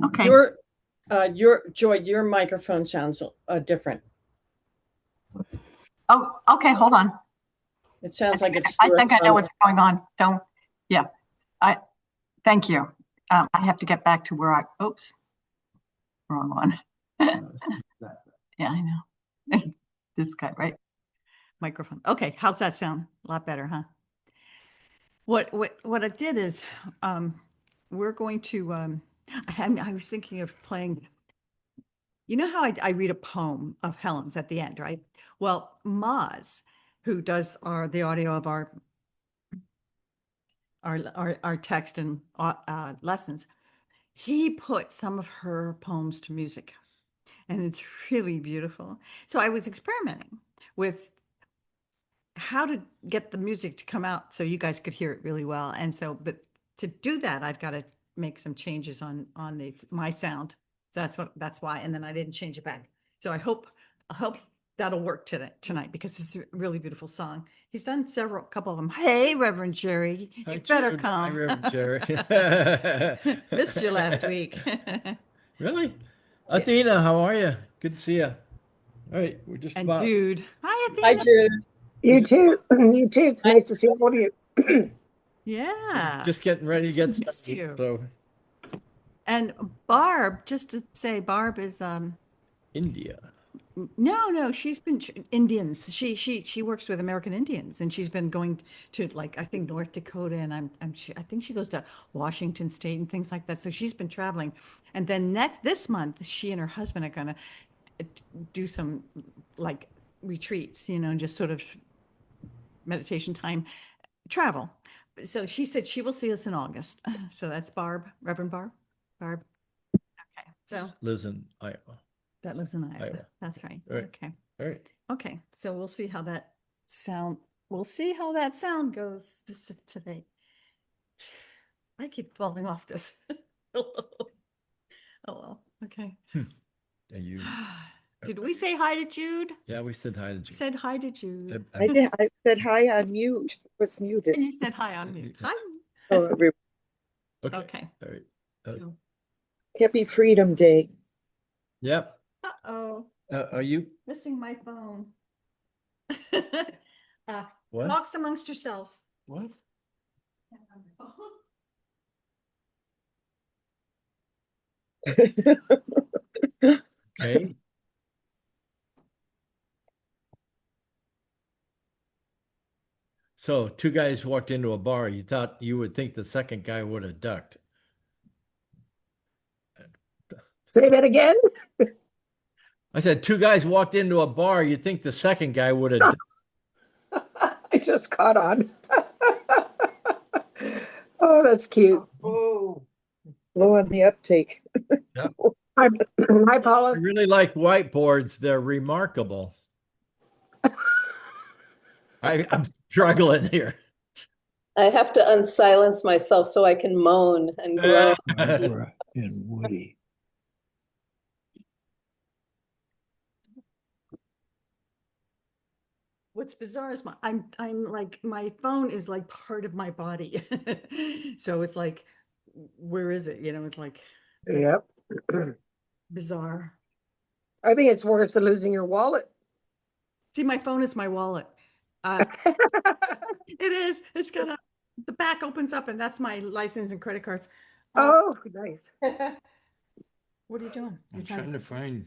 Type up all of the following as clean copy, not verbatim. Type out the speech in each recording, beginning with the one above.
Okay. Your Joy, your microphone sounds different. Oh, okay. Hold on. It sounds like it's I through a think I know tunnel. what's going on. Don't. Yeah. I thank you. I have to get back to where I. Oops, wrong one. Yeah, I know. This guy, right? Microphone. Okay. How's that sound? A lot better, huh? What I did is, we're going to. I was thinking of playing. You know how I read a poem of Helen's at the end, right? Well, Maz, who does the audio of our text and lessons, he put some of her poems to music, and it's really beautiful. So I was experimenting with how to get the music to come out so you guys could hear it really well. And so, but to do that, I've got to make some changes on my sound. So that's why. And then I didn't change it back. So I hope that'll work tonight because it's a really beautiful song. He's done couple of them. Hey, Reverend Jerry, Hi, you better Jude. Hi, come. Reverend Jerry. Missed you last week. Really? Yeah. Athena, how are you? Good to see you. All right, we're just And about Jude. Hi, Hi, Athena. Jude. we're You just, too. You too. It's nice to see all of you. Yeah. just getting ready to get Missed started. you. So, And Barb, just to say, Barb is India. no, she's been Indians. She works with American Indians, and she's been going to, like, I think North Dakota, and I think she goes to Washington State and things like that. So she's been traveling, and then this month she and her husband are gonna do some, like, retreats, just sort of meditation time, travel. So she said she will see us in August. So that's Barb, Reverend Barb, Barb. Okay, so Lives in Iowa. that lives in Iowa. Iowa. That's right. All right. Okay. All right. Okay, so we'll see how that sound. We'll see how that sound goes today. I keep falling off this. Oh well. Okay. Are you? Did we say hi to Jude? Yeah, we said hi to Jude. Said hi to Jude. I did. I said hi on mute. Was muted. And you said hi on mute. Hi. Oh, Okay. Okay. All right. So, happy Freedom Day. Yep. uh-oh, Are you? missing my phone. What? Talks amongst yourselves. What? Okay. So two guys walked into a bar. You thought you would think the second guy would have ducked. Say that again. I said two guys walked into a bar. You think the second guy would have I just caught on. Oh, that's cute. Oh, Low on the uptake. Yep. Hi, hi, I Paula. really like whiteboards. They're remarkable. I'm struggling here. I have to unsilence myself so I can moan and groan. Barbara and Woody. What's bizarre is I'm like, my phone is like part of my body. So it's like, where is it? It's like Yep. bizarre. I think it's worse than losing your wallet. See, my phone is my wallet. It is. It's got the back opens up, and that's my license and credit cards. Oh, nice. What are you doing? I'm trying to find.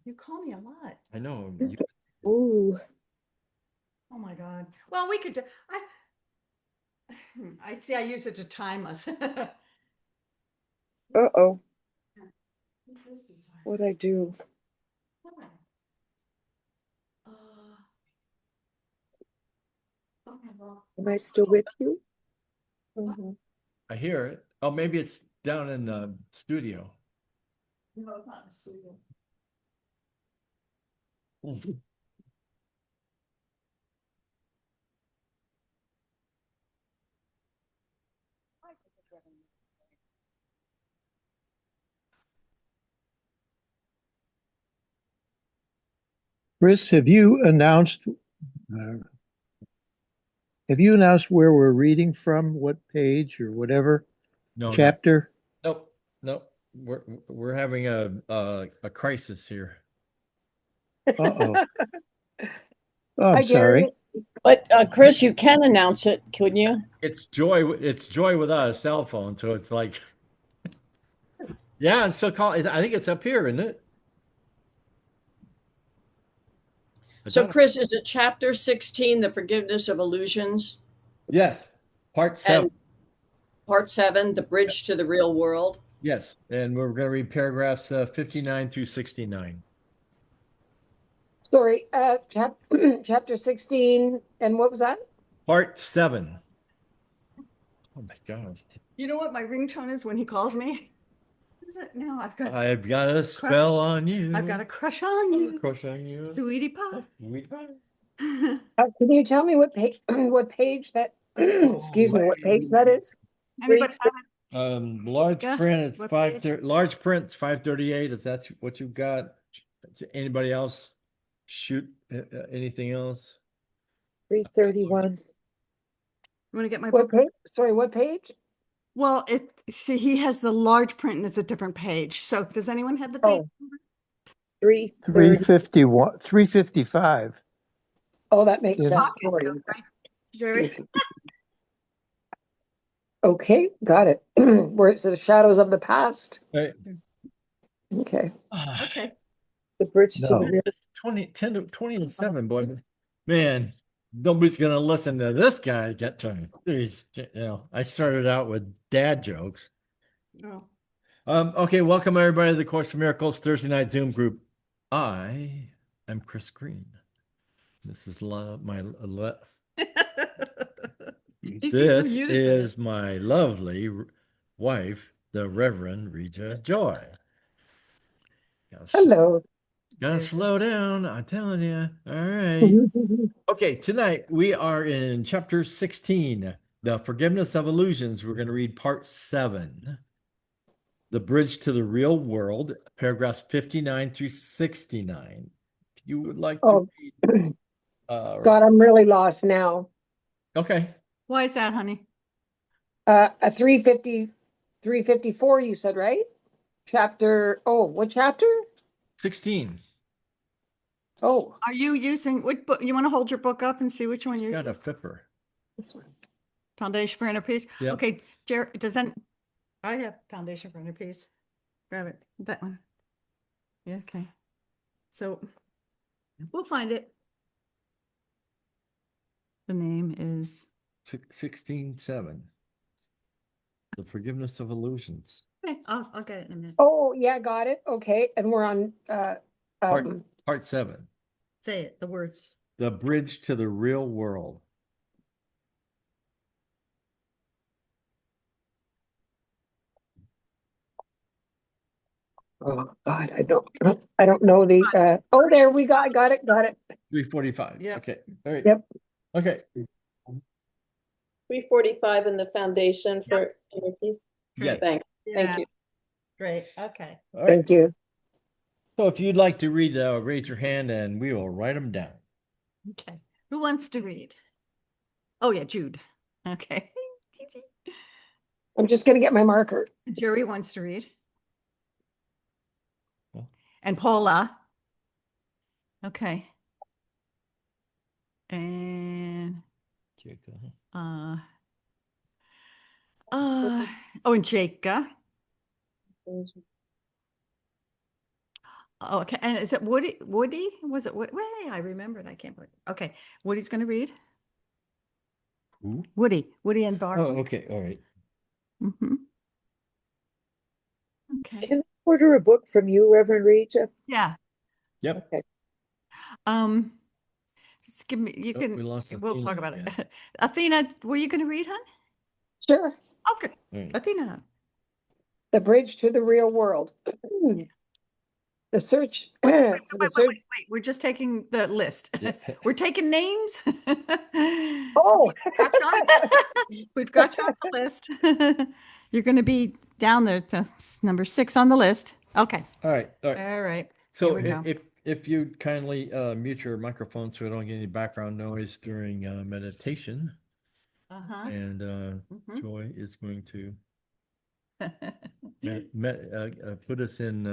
You call me a lot. I know. Ooh. Oh my God. Well, we could do, I see, I use it to time us. Uh-oh. This is bizarre. What'd I do? Uh, okay, well, Am I still with you? Mhm. I hear it. Oh, maybe it's down in the studio. no, it's not in the studio. Chris, have you announced where we're reading from, what page or whatever No, no. chapter? Nope. no, we're having a crisis here. Uh-oh. Oh, Hi, I'm sorry. Gary. But Chris, you can announce it, couldn't you? It's joy without a cell phone, so it's like, yeah, it's still call. I think it's up here, isn't it? I So thought- Chris, is it chapter 16, The Forgiveness of Illusions, yes, part 7. and part 7, The Bridge to the Real World? Yes, and we're going to read paragraphs 59 through 69. Sorry, chapter 16, and what was that? Part 7. Oh my God. You know what my ringtone is when he calls me? What is it now? I've got a spell on you. I've got a crush on you, crush on you. sweetie pie. Sweet pie. Can you tell me what page, what page that, excuse me, what page that is? Anybody have it? Large Yeah, print, it's what 530, large print, it's 538, if that's what you've got. Anybody else? Shoot, anything else? 331. You want to get my What book? page? Sorry, what page? Well, see, he has the large print and it's a different page. So does anyone have the page? Oh. number? 330. 351, 355. Oh, that makes Yeah. sense. Okay, Sorry. so, right, Jerry. Okay, got it. Where it says shadows of the past. Right. Okay. Okay. The bridge to the No. It's 10 to 20 and 7, boy. Man, nobody's gonna listen to this guy get to. I started out with dad jokes. Oh. Okay, welcome everybody to the Course of Miracles Thursday night Zoom group. I am Chris Green. This is You see, this you use is it. my lovely wife, the Reverend Reja Joy. Hello. Gotta slow down, I'm telling you. All right. Okay, tonight we are in chapter 16, The Forgiveness of Illusions. We're going to read part 7, The Bridge to the Real World, paragraphs 59 through 69. If you would like to Oh, read. God, I'm really lost now. Okay. Why is that, honey? A 350, 354, you said, right? Chapter, oh, what chapter? 16. Oh, Are you using which book? You want to hold your book up and see which one It's you're got a fipper. this one. Foundation for Inner Peace? Yep. Okay, Jerry, I have Foundation for Inner Peace. Grab it, that one. Yeah, okay. So we'll find it. The name is 16:7. The Forgiveness of Illusions. okay. I'll get it in a minute. Oh, yeah, got it. Okay, and we're on, Part 7. Say it, the words. The Bridge to the Real World. oh, God, I don't know the, oh, there we got, got it. 345. Yep. Okay. All right. Yep. Okay. 345 in the foundation for inner peace. Yes. Thanks. Thank you. Great, okay. All right. Thank you. So if you'd like to read, raise your hand and we will write them down. Okay. Who wants to read? Oh, yeah, Jude. Okay. I'm just gonna get my marker. Jerry wants to read. Well. And Paula. Okay. And oh, and Jacob. Oh, okay. And is it Woody? Woody? Was it Woody? Wait, I remembered. I can't believe. Okay. Woody's going to read. Who? Woody. Woody and Barbara. Oh, okay. All right. Mm-hmm. Okay. Can I order a book from you, Reverend Reja? Yeah. Yep. Okay. Just give me, you Oh, can, we lost we'll Athena talk about again. it. Athena, were you going to read, hon? Sure. Okay. All right. Athena. The bridge to the real world. The search, for the search. Wait. We're just taking the list. Yeah. We're taking names. Oh. We've got you on the list. You're going to be down there to number 6 on the list. Okay. All right. All right. All right. So we go. if you kindly mute your microphone so we don't get any background noise during meditation, Uh-huh. and Mhm. Joy is going to Put us in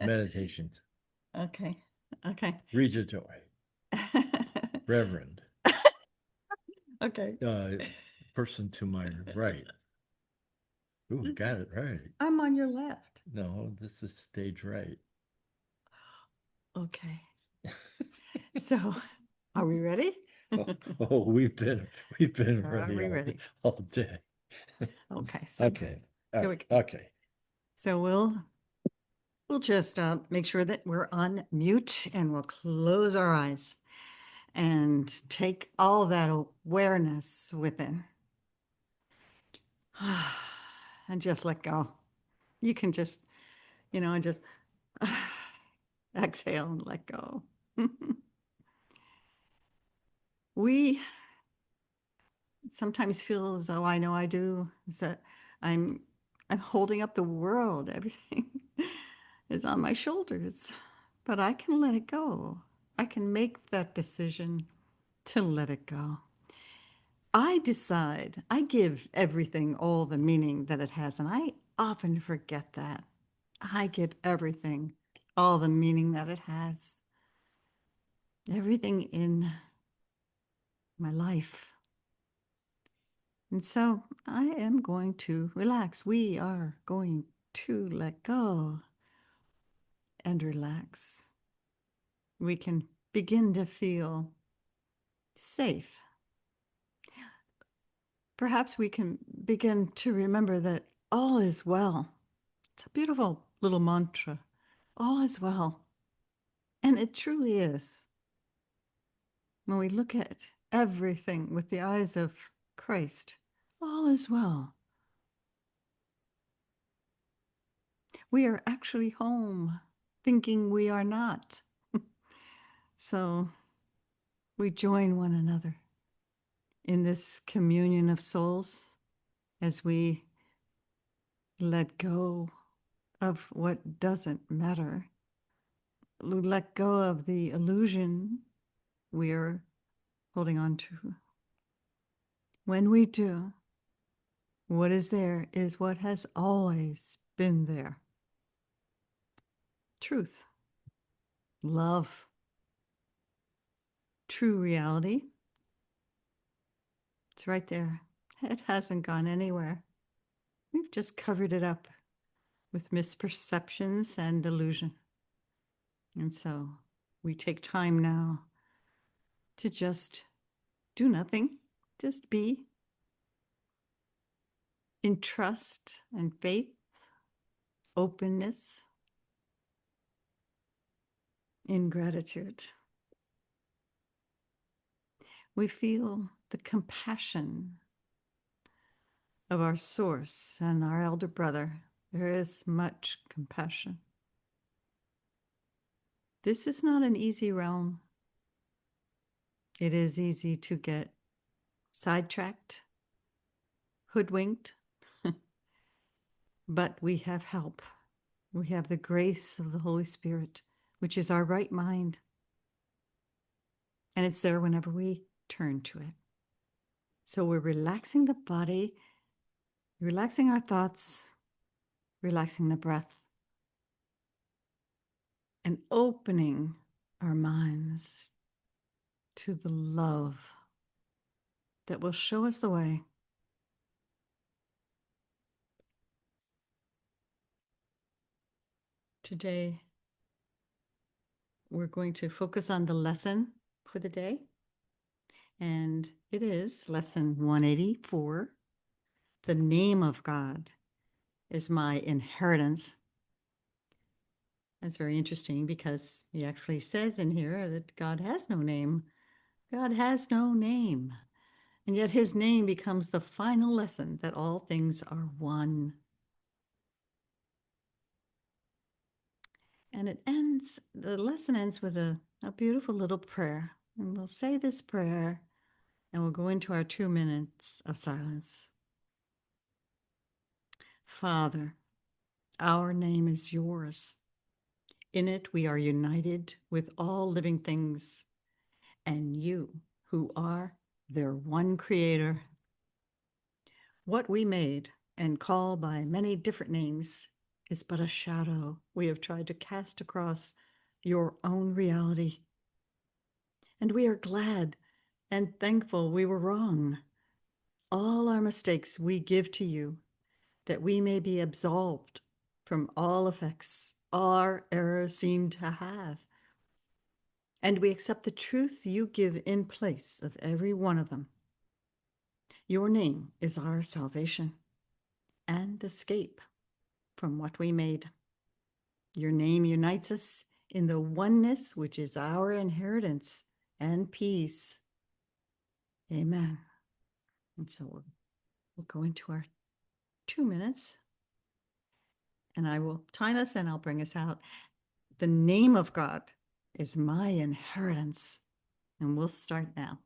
meditation. Okay. Okay. Reja Joy, Reverend, Okay. person to my right. Ooh, got it right. I'm on your left. No, this is stage right. Okay. So, are we ready? Oh, we've been Are ready we ready? all day. Okay. So Okay. Here we go. Okay. So we'll just make sure that we're on mute and we'll close our eyes and take all that awareness within and just let go. You can just, and just exhale and let go. We sometimes feel as though I know I do, is that I'm I'm holding up the world. Everything is on my shoulders, but I can let it go. I can make that decision to let it go. I decide, I give everything all the meaning that it has, and I often forget that. I give everything all the meaning that it has. Everything in my life. And so I am going to relax. We are going to let go and relax. We can begin to feel safe. Perhaps we can begin to remember that all is well. It's a beautiful little mantra. All is well. And it truly is. When we look at everything with the eyes of Christ, all is well. We are actually home, thinking we are not. So we join one another in this communion of souls as we let go of what doesn't matter. We let go of the illusion we are holding on to. When we do, what is there is what has always been there. Truth, love, true reality. It's right there. It hasn't gone anywhere. We've just covered it up with misperceptions and illusion. And so we take time now to just do nothing, just be in trust and faith, openness, in gratitude. We feel the compassion of our source and our elder brother. There is much compassion. This is not an easy realm. It is easy to get sidetracked, hoodwinked, but we have help. We have the grace of the Holy Spirit, which is our right mind. And it's there whenever we turn to it. So we're relaxing the body, relaxing our thoughts, relaxing the breath, and opening our minds to the love that will show us the way. Today, we're going to focus on the lesson for the day. And it is lesson 184. The name of God is my inheritance. That's very interesting because he actually says in here that God has no name. God has no name. And yet his name becomes the final lesson that all things are one. And the lesson ends with a beautiful little prayer. And we'll say this prayer and we'll go into our 2 minutes of silence. Father, our name is yours. In it, we are united with all living things and you, who are their one creator. What we made and call by many different names is but a shadow we have tried to cast across your own reality. And we are glad and thankful we were wrong. All our mistakes we give to you, that we may be absolved from all effects our errors seem to have. And we accept the truth you give in place of every one of them. Your name is our salvation and escape from what we made. Your name unites us in the oneness which is our inheritance and peace. Amen. And so we'll go into our 2 minutes, and I will time us and I'll bring us out. The name of God is my inheritance. And we'll start now.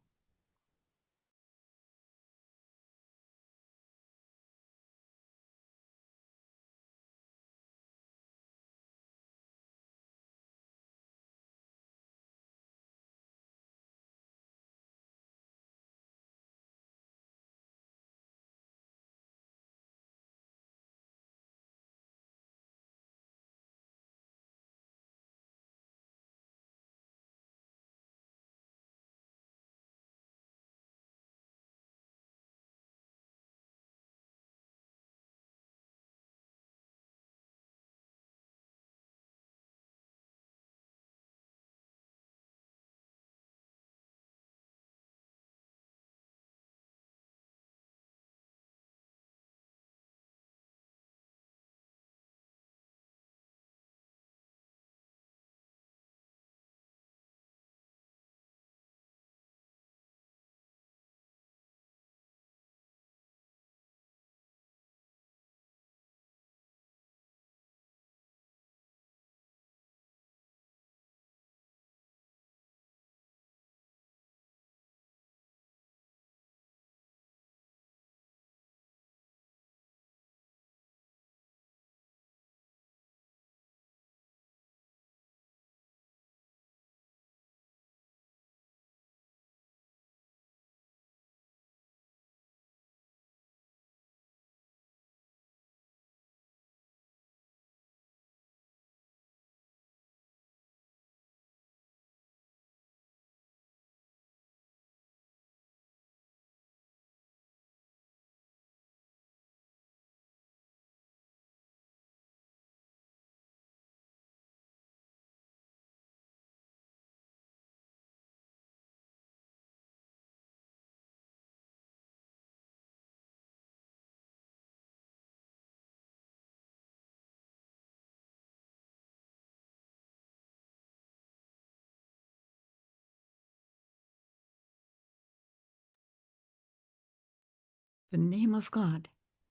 The name of God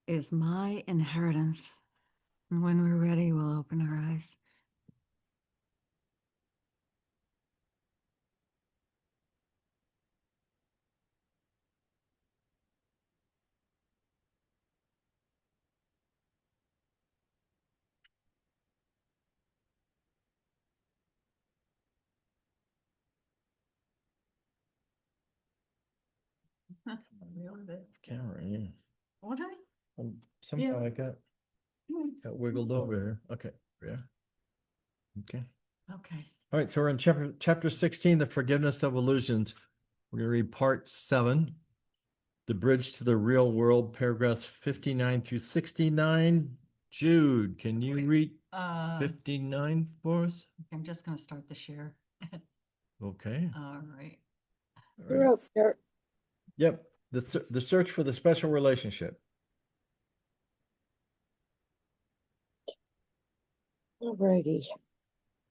is my inheritance. And when we're ready, we'll open our eyes. Camera, yeah. What Somehow I got wiggled over here. Okay, yeah. Okay. Okay. All right, so we're in chapter 16, the forgiveness of illusions. We're going to read part 7, the bridge to the real world, paragraphs 59 through 69. Jude, can you read 59 for us? I'm just going to start the share. Okay. All right. Here I'll start. Yep. The search for the special relationship. Alrighty.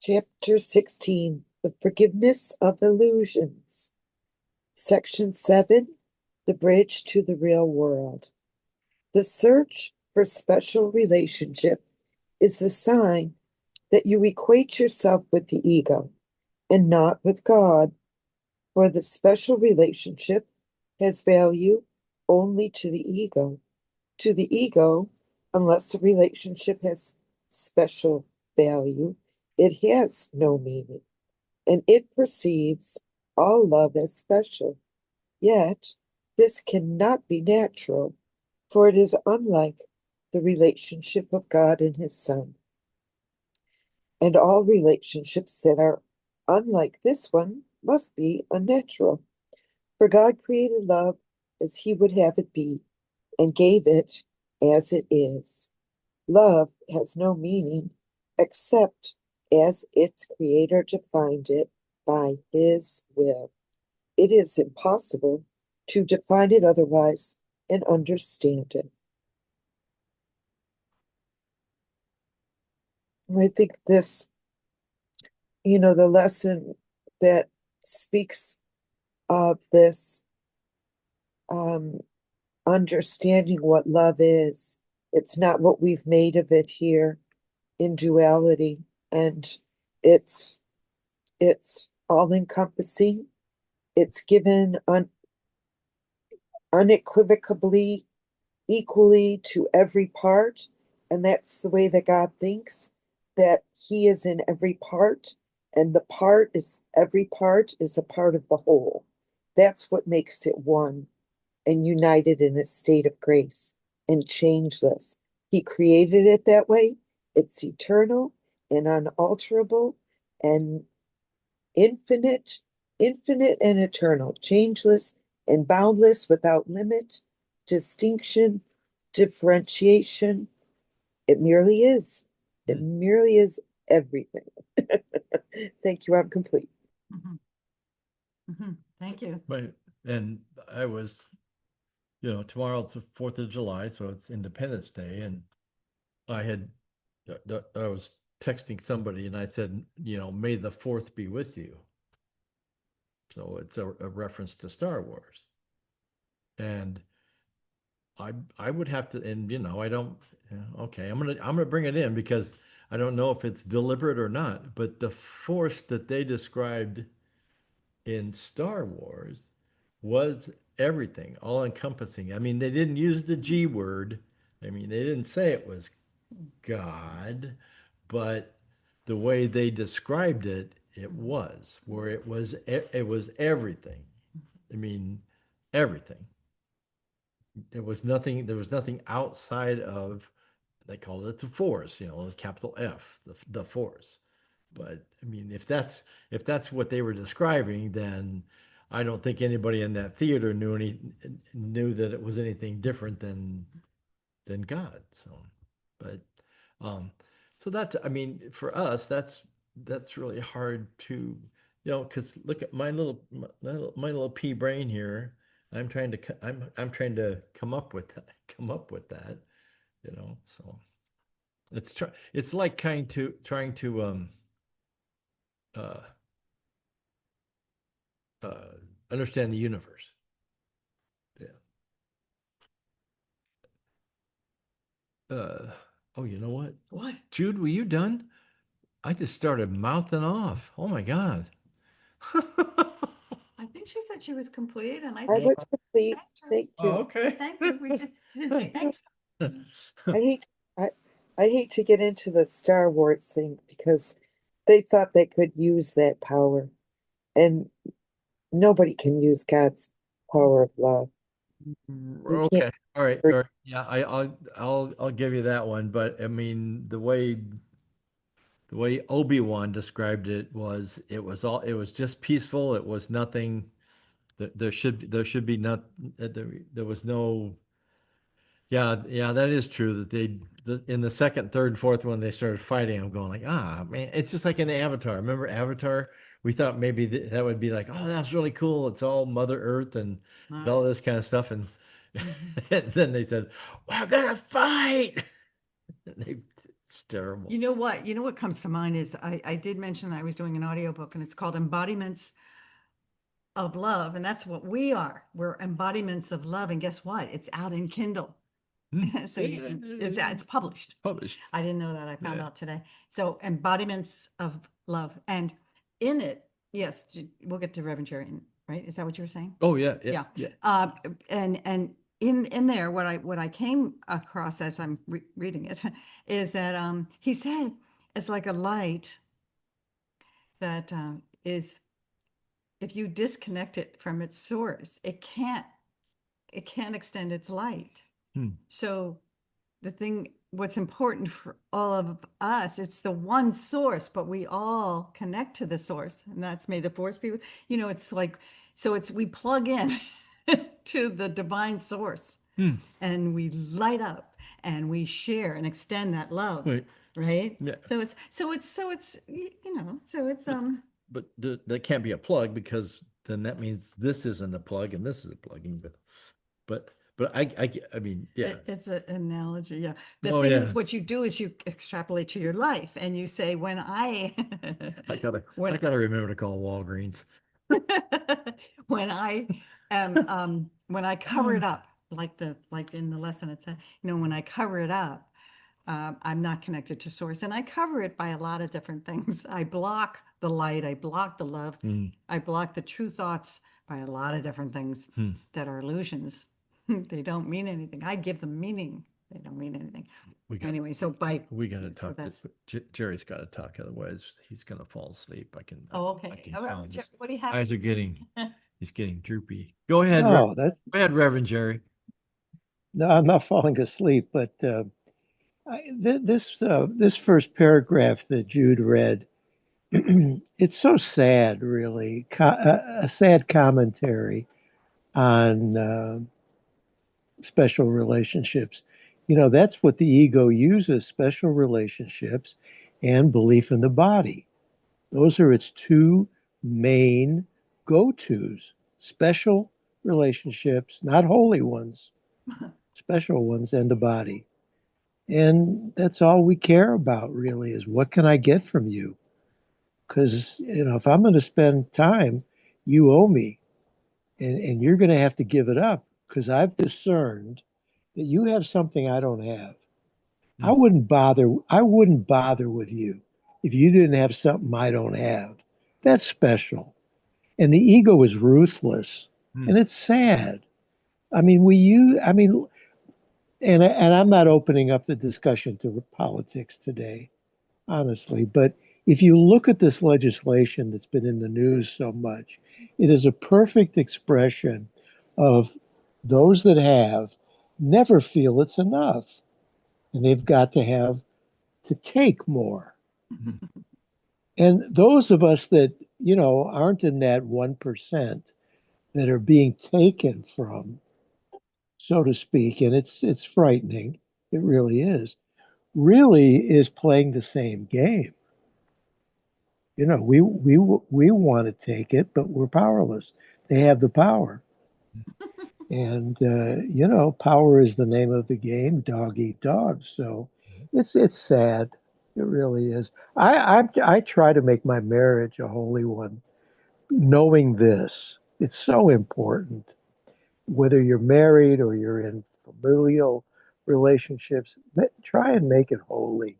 Chapter 16, The Forgiveness of Illusions. Section 7, The Bridge to the Real World. The search for special relationship is the sign that you equate yourself with the ego and not with God, for the special relationship has value only to the ego. To the ego, unless the relationship has special value, it has no meaning, and it perceives all love as special. Yet, this cannot be natural, for it is unlike the relationship of God and his Son. And all relationships that are unlike this one must be unnatural. For God created love as he would have it be, and gave it as it is. Love has no meaning except as its creator defined it by his will. It is impossible to define it otherwise and understand it. I think this, the lesson that speaks of this understanding what love is. It's not what we've made of it here in duality, and it's all encompassing. It's given unequivocally equally to every part, and that's the way that God thinks, that he is in every part, and every part is a part of the whole. That's what makes it one and united in a state of grace and changeless. He created it that way. It's eternal and unalterable and infinite and eternal, changeless and boundless, without limit, distinction, differentiation. It merely is. It merely is everything. Thank you. I'm complete. Mhm. Mhm. Thank you. Right. And I was, tomorrow it's the 4th of July, so it's Independence Day. And I was texting somebody and I said, may the 4th be with you. So it's a reference to Star Wars. And I would have to, and I don't, okay, I'm gonna bring it in because I don't know if it's deliberate or not, but the force that they described in Star Wars was everything, all encompassing. I mean, they didn't use the G word. I mean, they didn't say it was God, but the way they described it, it was where it was everything. I mean, everything. There was nothing outside of, they called it the force, the capital F, the force. But I mean, if that's what they were describing, then I don't think anybody in that theater knew that it was anything different than God. So, but so that's, I mean, for us, that's really hard to, because look at my little pea brain here. I'm trying to come up with that, so it's like trying to uh uh understand the universe. Yeah. Oh, you know what? What? Jude, were you done? I just started mouthing off. Oh my God. I think she said she was complete, and I I think was complete. Thank Oh, you. okay. thank you. We didn't say thank you. I hate I I hate to get into the Star Wars thing because they thought they could use that power, and nobody can use God's power of love. You can't. Okay. All right. All right. Yeah, I'll give you that one. But I mean, the way Obi-Wan described it was just peaceful. It was nothing. There should be not there was no. Yeah, yeah, that is true that in the second, third, fourth one they started fighting. I'm going like, man, it's just like in Avatar. Remember Avatar? We thought maybe that would be like, oh, that's really cool. It's all Mother Earth and all this kind of stuff. And, Mhm. and then they said, we're gonna fight. It's terrible. You know what? You know what comes to mind is I did mention that I was doing an audiobook, and it's called Embodiments of Love, and that's what we are. We're embodiments of love, and guess what? It's out in Kindle. So it's published. Published. I didn't know that. I found Yeah. out today. So embodiments of love, and in it, yes, we'll get to Reverend Jerry, right? Is that what you were saying? Oh yeah, Yeah. yeah. And in there, what I came across as I'm reading it is that he said it's like a light that is, if you disconnect it from its source, it can't extend its light. Hmm. So what's important for all of us, it's the one source, but we all connect to the source, and that's may the force be with, it's like, so we plug in to the divine source and we light up and we share and extend that love. Right. Yeah. So it's But that can't be a plug, because then that means this isn't a plug and this is a plugging. But I mean, yeah. It's an analogy. Yeah. The Oh, thing yeah. is, what you do is you extrapolate to your life and you say, when I gotta remember to call Walgreens. when I cover it up, like in the lesson it said, when I cover it up, I'm not connected to source, and I cover it by a lot of different things. I block the light, I block the love, I block the true thoughts by a lot of different things that are illusions. They don't mean anything. I give them meaning. They don't mean anything. We gotta talk. Jerry's got to talk, otherwise he's gonna fall asleep. I can. Oh, okay. I can All right, tell him. His what do you have? eyes are he's getting droopy. Go ahead. No, Go ahead, Reverend Jerry. no, I'm not falling asleep, but this first paragraph that Jude read, it's so sad, really, a sad commentary on special relationships. That's what the ego uses: special relationships and belief in the body. Those are its two main go-tos: special relationships, not holy ones, special ones, and the body. And that's all we care about, really, is what can I get from you? Because, if I'm going to spend time, you owe me, and you're going to have to give it up, because I've discerned that you have something I don't have. I wouldn't bother with you if you didn't have something I don't have. That's special. And the ego is ruthless, and it's sad. I mean, and I'm not opening up the discussion to politics today, honestly, but if you look at this legislation that's been in the news so much, it is a perfect expression of those that have never feel it's enough, and they've got to take more. And those of us that, aren't in that 1% that are being taken from, so to speak, and it's frightening. It really is playing the same game. We want to take it, but we're powerless. They have the power, and power is the name of the game. Dog eat dog. So it's sad. It really is. I try to make my marriage a holy one, knowing this. It's so important. Whether you're married or you're in familial relationships, try and make it holy,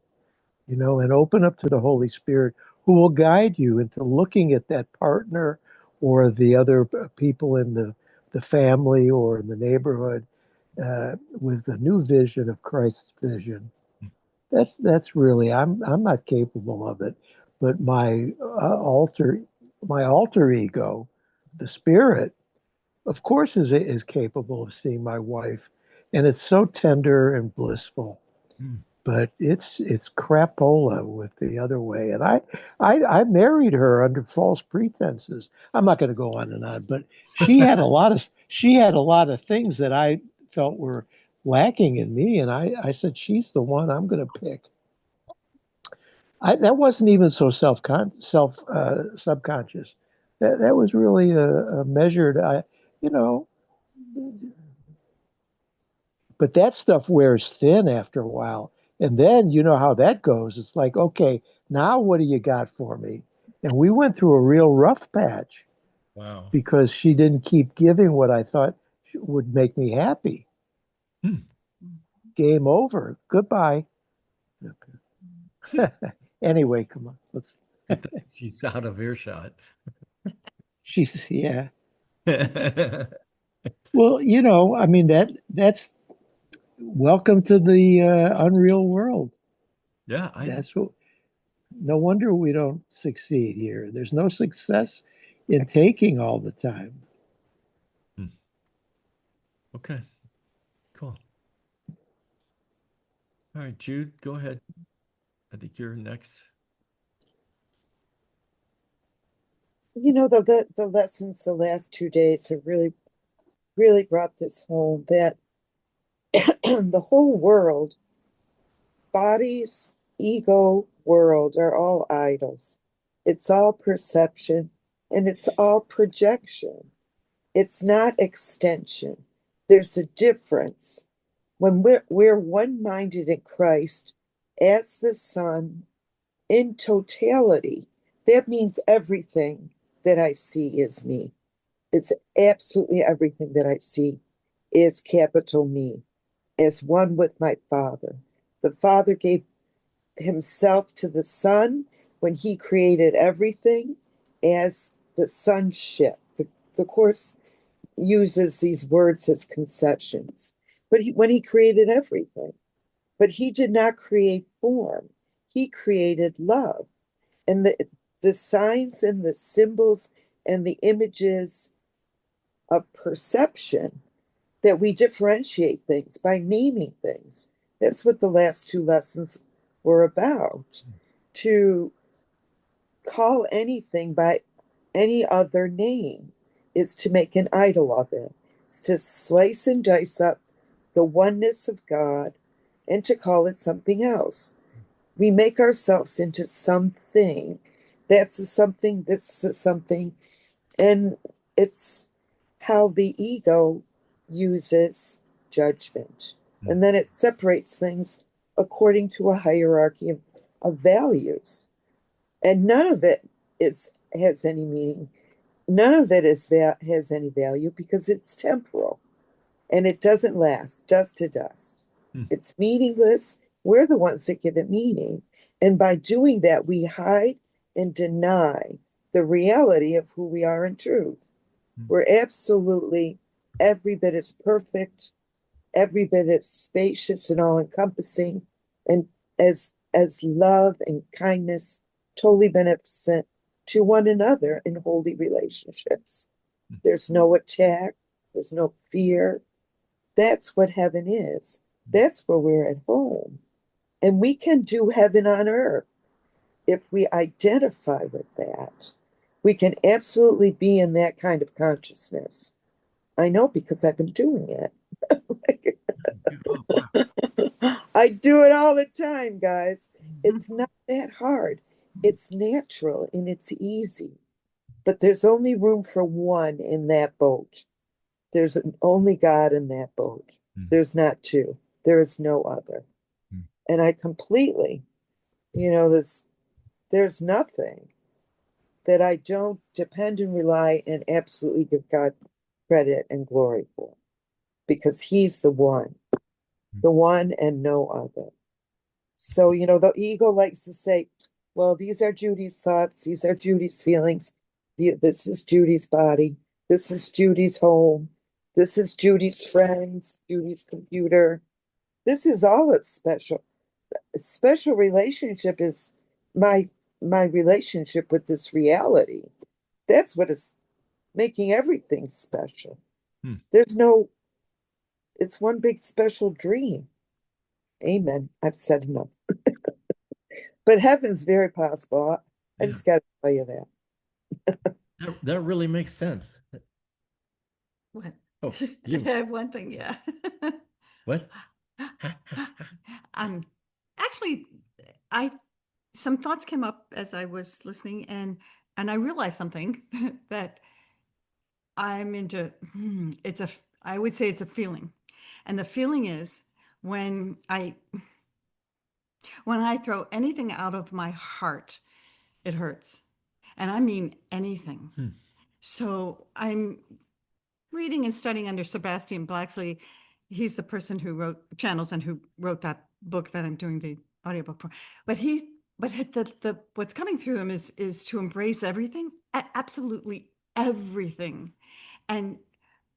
and open up to the Holy Spirit, who will guide you into looking at that partner or the other people in the family or in the neighborhood with a new vision of Christ's vision. That's really, I'm not capable of it, but my alter ego, the spirit, of course, is capable of seeing my wife, and it's so tender and blissful. But it's crapola with the other way, and I married her under false pretenses. I'm not going to go on and on, but she had a lot of things that I felt were lacking in me, and I said she's the one I'm going to pick. That wasn't even so subconscious. That was really a measured. You know, but that stuff wears thin after a while. And then you know how that goes. It's like, okay, now what do you got for me? And we went through a real rough patch. Wow. Because she didn't keep giving what I thought would make me happy. Game over. Goodbye. Okay. Anyway, come on. Let's. She's out of earshot. Yeah. Well, I mean that's welcome to the unreal world. Yeah, That's what. No wonder we don't succeed here. There's no success in taking all the time. Okay, cool. All right, Jude, go ahead. I think you're next. You know, the lessons the last 2 days have really brought this home that the whole world, bodies, ego, world are all idols. It's all perception and it's all projection. It's not extension. There's a difference. When we're one-minded in Christ as the Son in totality, that means everything that I see is me. It's absolutely everything that I see is capital me, as one with my Father. The Father gave himself to the Son when he created everything as the sonship. The Course uses these words as concessions, but when he created everything, but he did not create form, he created love. And the signs and the symbols and the images of perception that we differentiate things by naming things. That's what the last two lessons were about. To call anything by any other name is to make an idol of it. It's to slice and dice up the oneness of God and to call it something else. We make ourselves into something. That's a something, this is something. And it's how the ego uses judgment. And then it separates things according to a hierarchy of values. And none of it has any meaning. None of it has any value because it's temporal and it doesn't last, dust to dust. It's meaningless. We're the ones that give it meaning. And by doing that, we hide and deny the reality of who we are in truth. We're absolutely every bit as perfect, every bit as spacious and all-encompassing, and as love and kindness, totally beneficent to one another in holy relationships. There's no attack, there's no fear. That's what heaven is. That's where we're at home. And we can do heaven on earth if we identify with that. We can absolutely be in that kind of consciousness. I know because I've been doing it. I do it all the time, guys. It's not that hard. It's natural and it's easy. But there's only room for one in that boat. There's only God in that boat. There's not two. There is no other. And I completely, there's nothing that I don't depend and rely and absolutely give God credit and glory for, because he's the one and no other. So, the ego likes to say, well, these are Judy's thoughts, these are Judy's feelings, this is Judy's body, this is Judy's home, this is Judy's friends, Judy's computer. This is all a special relationship is my relationship with this reality. That's what is making everything special. It's one big special dream. Amen. I've said enough. But heaven's very possible. I just got to tell you that. That really makes sense. What? Oh, I you. have one thing, yeah. What? Actually, some thoughts came up as I was listening, and I realized something that I'm into. I would say it's a feeling, and the feeling is when I throw anything out of my heart, it hurts, and I mean anything. So I'm reading and studying under Sebastian Blacksley. He's the person who wrote Channels and who wrote that book that I'm doing the audiobook for. But the what's coming through him is to embrace everything, absolutely everything, and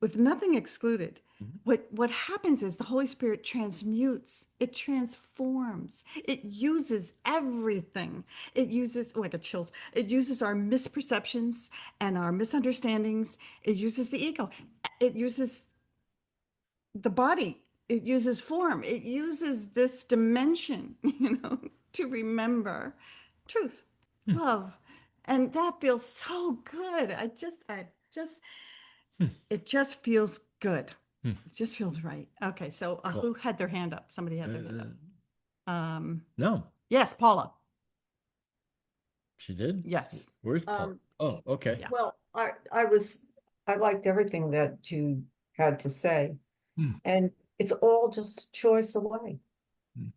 with nothing excluded. What happens is the Holy Spirit transmutes, it transforms, it uses everything. It uses, oh, I got chills. It uses our misperceptions and our misunderstandings. It uses the ego. It uses the body. it uses form. It uses this dimension, to remember truth, love. And that feels so good. It just feels good. It just feels right. Okay, so who had their hand up? Somebody had their hand up. No, Yes, Paula. she did. Yes. Where's Paul? Oh, okay. Yeah. Well, I liked everything that you had to say. Hmm. And it's all just a choice away. Hmm.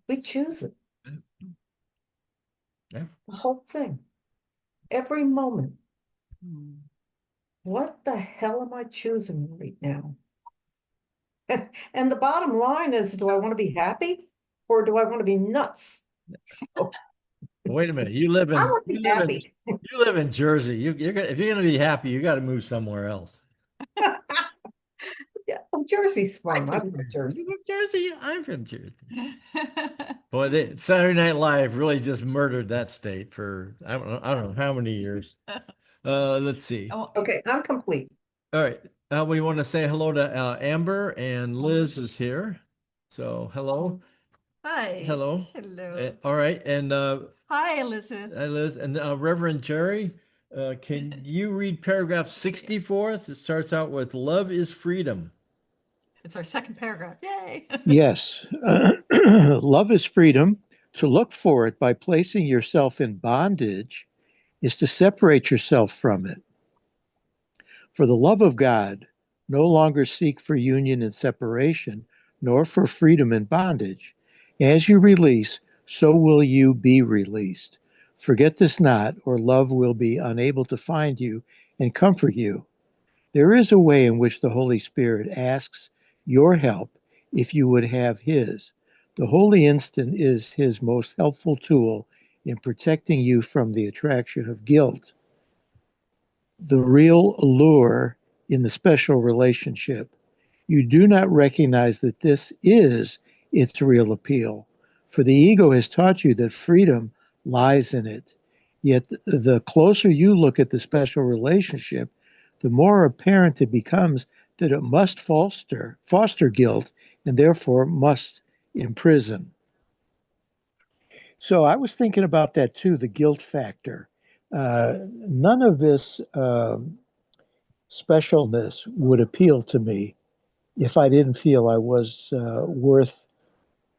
We choose it. Yeah. The whole thing. Every moment. Hmm. What the hell am I choosing right now? And the bottom line is, do I want to be happy or do I want to be nuts? So Wait a minute. You live I in want to be happy. you live in Jersey. You're gonna if you're gonna be happy, you got to move somewhere else. Yeah, well, Jersey's fun. I love Jersey. You from Jersey? I'm from Jersey. Boy, Saturday Night Live really just murdered that state for I don't know how many years. Let's see. All Okay, I'm complete. right. We want to say hello to Amber, and Liz is here. So hello. Hi. Hello. Hello. All right. And Hi, Elizabeth. Liz and Reverend Jerry, can you read paragraph 60 for us? It starts out with love is freedom. It's our second paragraph. Yay. Yes. Love is freedom. To look for it by placing yourself in bondage is to separate yourself from it. For the love of God, no longer seek for union and separation, nor for freedom and bondage. As you release, so will you be released. Forget this not, or love will be unable to find you and comfort you. There is a way in which the Holy Spirit asks your help if you would have His. The Holy Instant is His most helpful tool in protecting you from the attraction of guilt. The real allure in the special relationship. You do not recognize that this is its real appeal, for the ego has taught you that freedom lies in it. Yet the closer you look at the special relationship, the more apparent it becomes that it must foster guilt and therefore must imprison. So I was thinking about that too, the guilt factor. None of this specialness would appeal to me if I didn't feel I was worth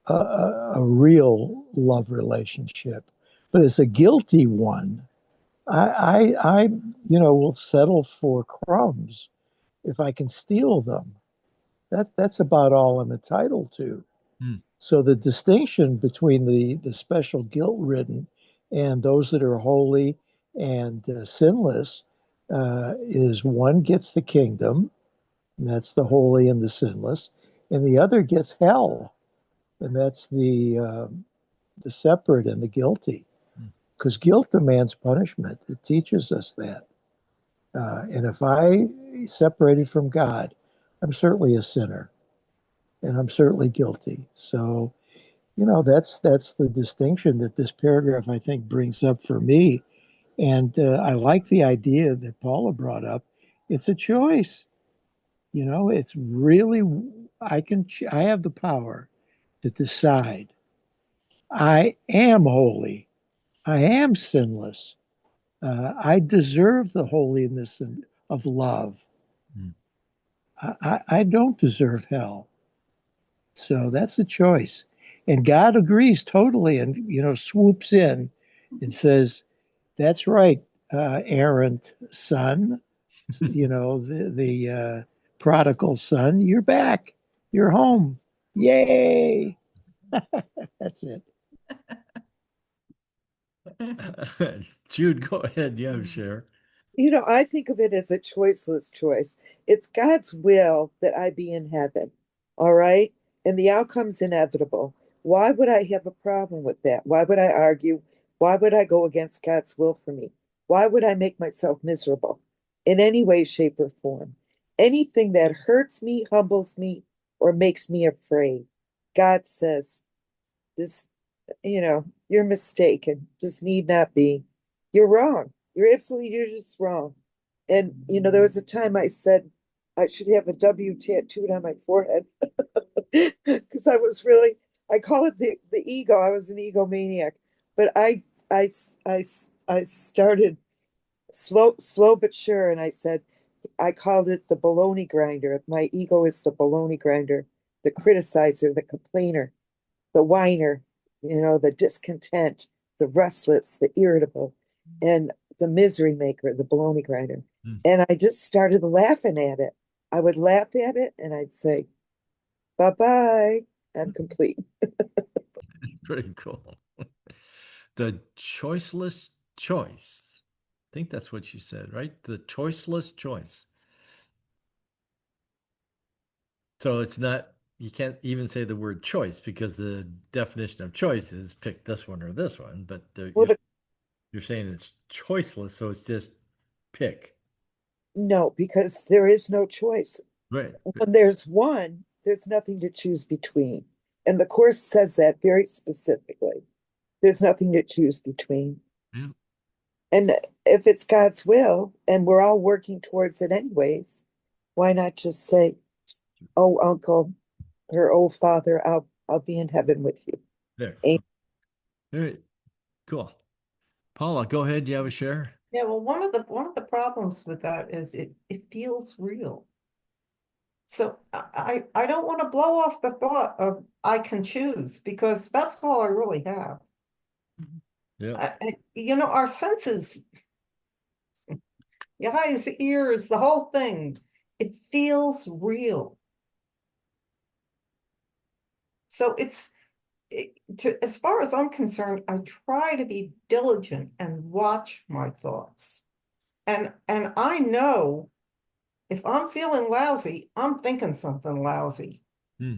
a real love relationship. But as a guilty one, I will settle for crumbs if I can steal them. That's about all I'm entitled to. Hmm. So the distinction between the special guilt-ridden and those that are holy and sinless is one gets the kingdom, and that's the holy and the sinless, and the other gets hell, and that's the separate and the guilty. Because guilt demands punishment. It teaches us that. And if I separated from God, I'm certainly a sinner, and I'm certainly guilty. So, that's the distinction that this paragraph I think brings up for me. And I like the idea that Paula brought up. It's a choice. It's really I have the power to decide. I am holy. I am sinless. I deserve the holiness of love. Mm. I don't deserve hell. So that's a choice. And God agrees totally and, swoops in and says, that's right, errant son, the prodigal son, you're back. You're home. Yay. That's it. Jude, go ahead. You have a share. I think of it as a choiceless choice. It's God's will that I be in heaven. All right. And the outcome's inevitable. Why would I have a problem with that? Why would I argue? Why would I go against God's will for me? Why would I make myself miserable in any way, shape, or form? Anything that hurts me, humbles me, or makes me afraid. God says, this, you're mistaken. This need not be. You're wrong. You're just wrong. And, there was a time I said I should have a W tattooed on my forehead. because I call it the ego. I was an egomaniac, but I started slow but sure, and I said, I called it the baloney grinder. My ego is the baloney grinder, the criticizer, the complainer, the whiner, the discontent, the restless, the irritable, and the misery maker, the baloney grinder. Mm. And I just started laughing at it. I would laugh at it and I'd say, bye bye, I'm complete. Pretty cool. The choiceless choice. I think that's what you said, right? The choiceless choice. So it's not, you can't even say the word choice because the definition of choice is pick this one or this one, but Well, you're saying it's choiceless, so it's just pick. no, because there is no choice. Right. When there's one, there's nothing to choose between. And the Course says that very specifically. There's nothing to choose between. Yeah. And if it's God's will and we're all working towards it anyways, why not just say, oh, uncle or oh, father, I'll be in heaven with you. There. Amen. All right. Cool. Paula, go ahead. You have a share? Yeah, well, one of the problems with that is it feels real. So I don't want to blow off the thought of I can choose, because that's all I really have. Yeah. Our senses, the eyes, the ears, the whole thing, it feels real. So as far as I'm concerned, I try to be diligent and watch my thoughts. And I know if I'm feeling lousy, I'm thinking something lousy. Hmm.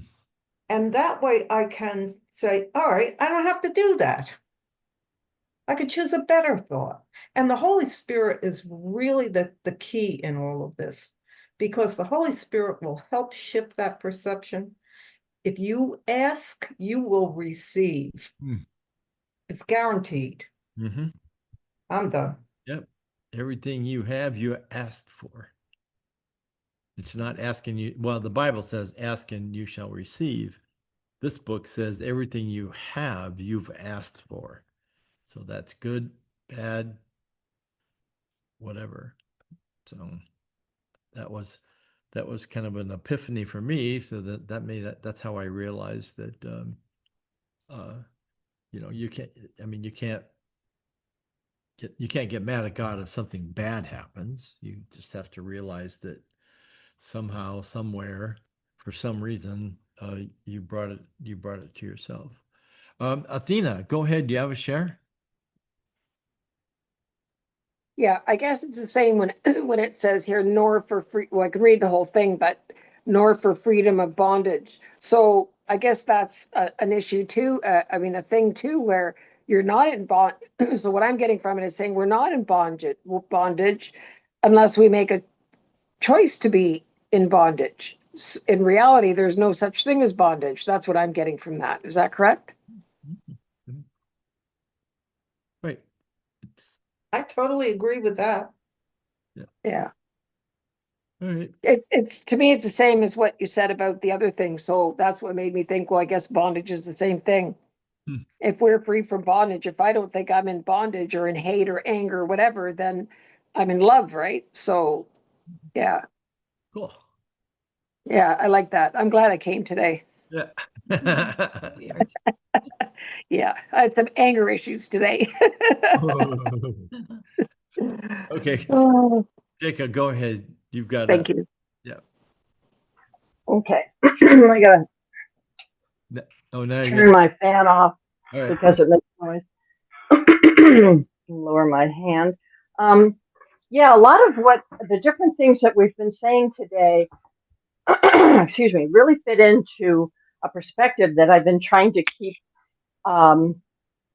And that way I can say, all right, I don't have to do that. I could choose a better thought. And the Holy Spirit is really the key in all of this, because the Holy Spirit will help shift that perception. If you ask, you will receive. Hmm. It's guaranteed. Mm-hmm. I'm done. Yep. Everything you have, you asked for. It's not asking you. Well, the Bible says, ask and you shall receive. This book says everything you have, you've asked for. So that's good, bad, whatever. So that was kind of an epiphany for me. So that's how I realized that you can't. I mean, you can't get mad at God if something bad happens. You just have to realize that somehow, somewhere, for some reason, you brought it to yourself. Athena, go ahead. Do you have a share? Yeah, I guess it's the same when when it says here, nor for free. Well, I can read the whole thing, but nor for freedom of bondage. So I guess that's an issue too. I mean, a thing too, where you're not in bond. So what I'm getting from it is saying we're not in bondage unless we make a choice to be in bondage. In reality, there's no such thing as bondage. That's what I'm getting from that. Is that correct? Right. I totally agree with that. Yeah. All right. It's to me, it's the same as what you said about the other thing. So that's what made me think, well, I guess bondage is the same thing. Hmm. If we're free from bondage, if I don't think I'm in bondage or in hate or anger or whatever, then I'm in love, right? So yeah. Cool. Yeah, I like that. I'm glad I came today. Yeah. Yeah, I had some anger issues today. Okay. Oh, Jacob, go ahead. You've got thank you. Yeah. Okay. I gotta Oh, now you turn my fan off All right. because it makes noise. Lower my hand. Yeah, a lot of what the different things that we've been saying today, excuse me, really fit into a perspective that I've been trying to keep um,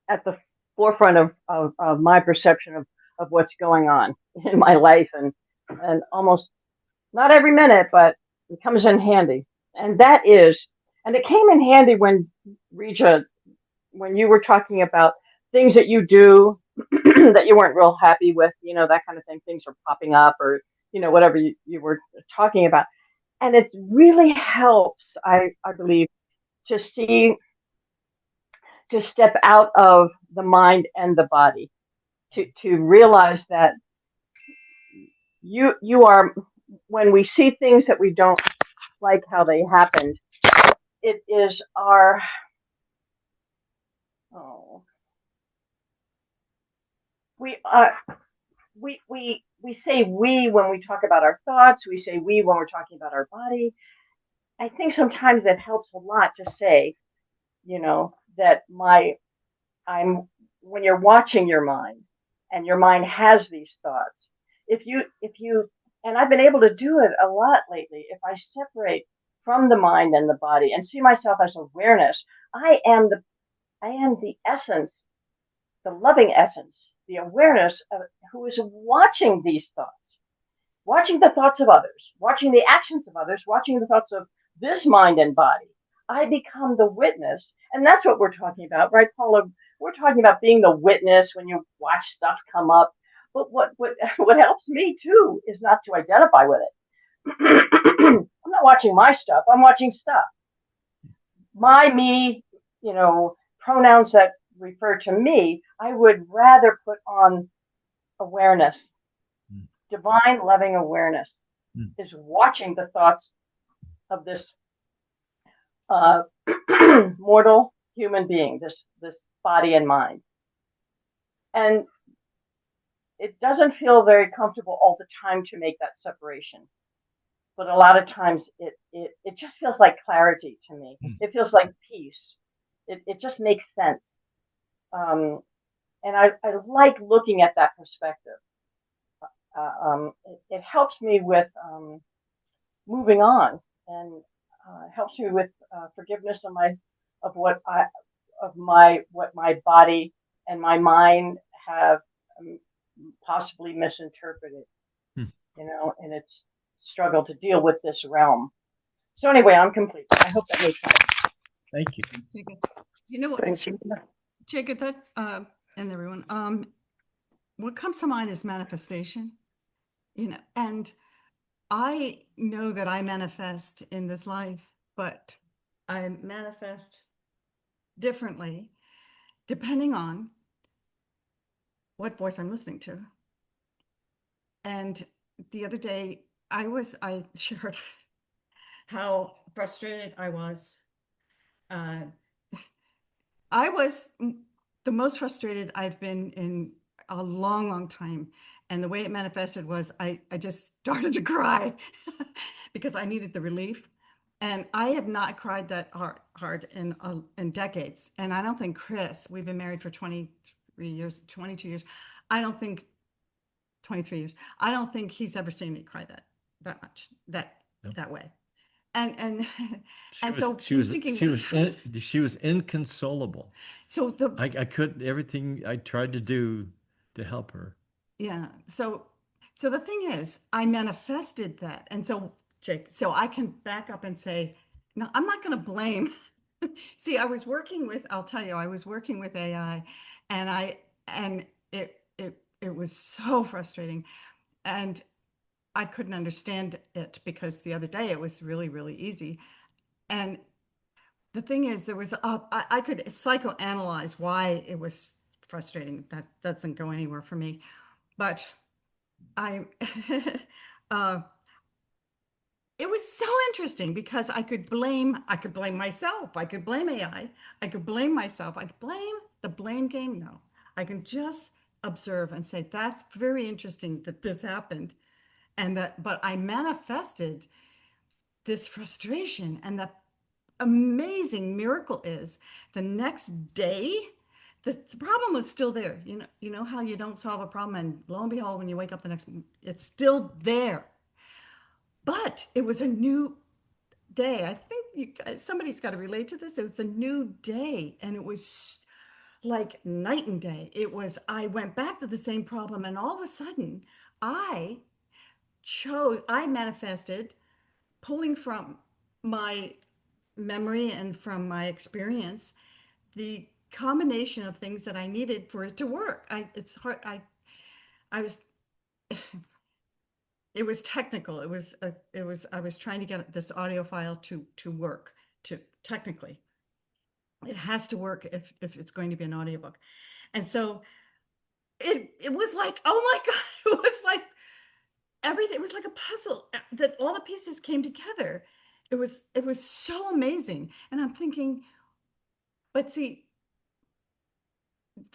at the forefront of my perception of what's going on in my life, and almost not every minute, but it comes in handy. And that is, and it came in handy when Reja, when you were talking about things that you do that you weren't real happy with, that kind of thing, things are popping up or, whatever you were talking about. And it really helps, I believe, to see, to step out of the mind and the body, to realize that you are, when we see things that we don't like how they happened, it is our, oh, we are, we say we when we talk about our thoughts, we say we when we're talking about our body. I think sometimes that helps a lot to say, that I'm, when you're watching your mind and your mind has these thoughts, if you and I've been able to do it a lot lately, if I separate from the mind and the body and see myself as awareness, I am the essence, the loving essence, the awareness of who is watching these thoughts, watching the thoughts of others, watching the actions of others, watching the thoughts of this mind and body. I become the witness. And that's what we're talking about, right, Paula? We're talking about being the witness when you watch stuff come up. But what helps me too is not to identify with it. I'm not watching my stuff, I'm watching stuff. My, me, pronouns that refer to me, I would rather put on awareness. Divine loving awareness is watching the thoughts of this uh, mortal human being, this body and mind. And it doesn't feel very comfortable all the time to make that separation. But a lot of times it just feels like clarity to me. It feels like peace. It just makes sense. And I like looking at that perspective. It helps me with moving on, and helps me with forgiveness of what my body and my mind have possibly misinterpreted, in its struggle to deal with this realm. So anyway, I'm complete. I hope that makes sense. Thank you. You know what, Thanks. Jacob, that and everyone, what comes to mind is manifestation, and I know that I manifest in this life, but I manifest differently depending on what voice I'm listening to. And the other day, I shared how frustrated I was. Uh, I was the most frustrated I've been in a long, long time. And the way it manifested was I just started to cry because I needed the relief. And I have not cried that hard in decades. And I don't think Chris, we've been married for 23 years, 22 years. I don't think 23 years. I don't think he's ever seen me cry that much, that way. And so She I'm was thinking, she was inconsolable. so I couldn't, everything I tried to do to help her. yeah. So the thing is, I manifested that. And so, Jake, so I can back up and say, no, I'm not going to blame. See, I'll tell you, I was working with AI, and it was so frustrating. And I couldn't understand it because the other day it was really, really easy. And the thing is, I could psychoanalyze why it was frustrating. That doesn't go anywhere for me. But I, uh, it was so interesting because I could blame myself. I could blame AI. I could blame myself. I could blame the blame game. No, I can just observe and say, that's very interesting that this happened. But I manifested this frustration, and the amazing miracle is the next day, the problem was still there. You know how you don't solve a problem and lo and behold, when you wake up the next, it's still there. But it was a new day. I think somebody's got to relate to this. It was a new day, and it was like night and day. I went back to the same problem, and all of a sudden, I manifested, pulling from my memory and from my experience, the combination of things that I needed for it to work. It's hard. I was it was technical. I was trying to get this audio file to work technically. It has to work if it's going to be an audiobook. And so it was like, oh my God, it was like everything, it was like a puzzle that all the pieces came together. It was so amazing. And I'm thinking, but see,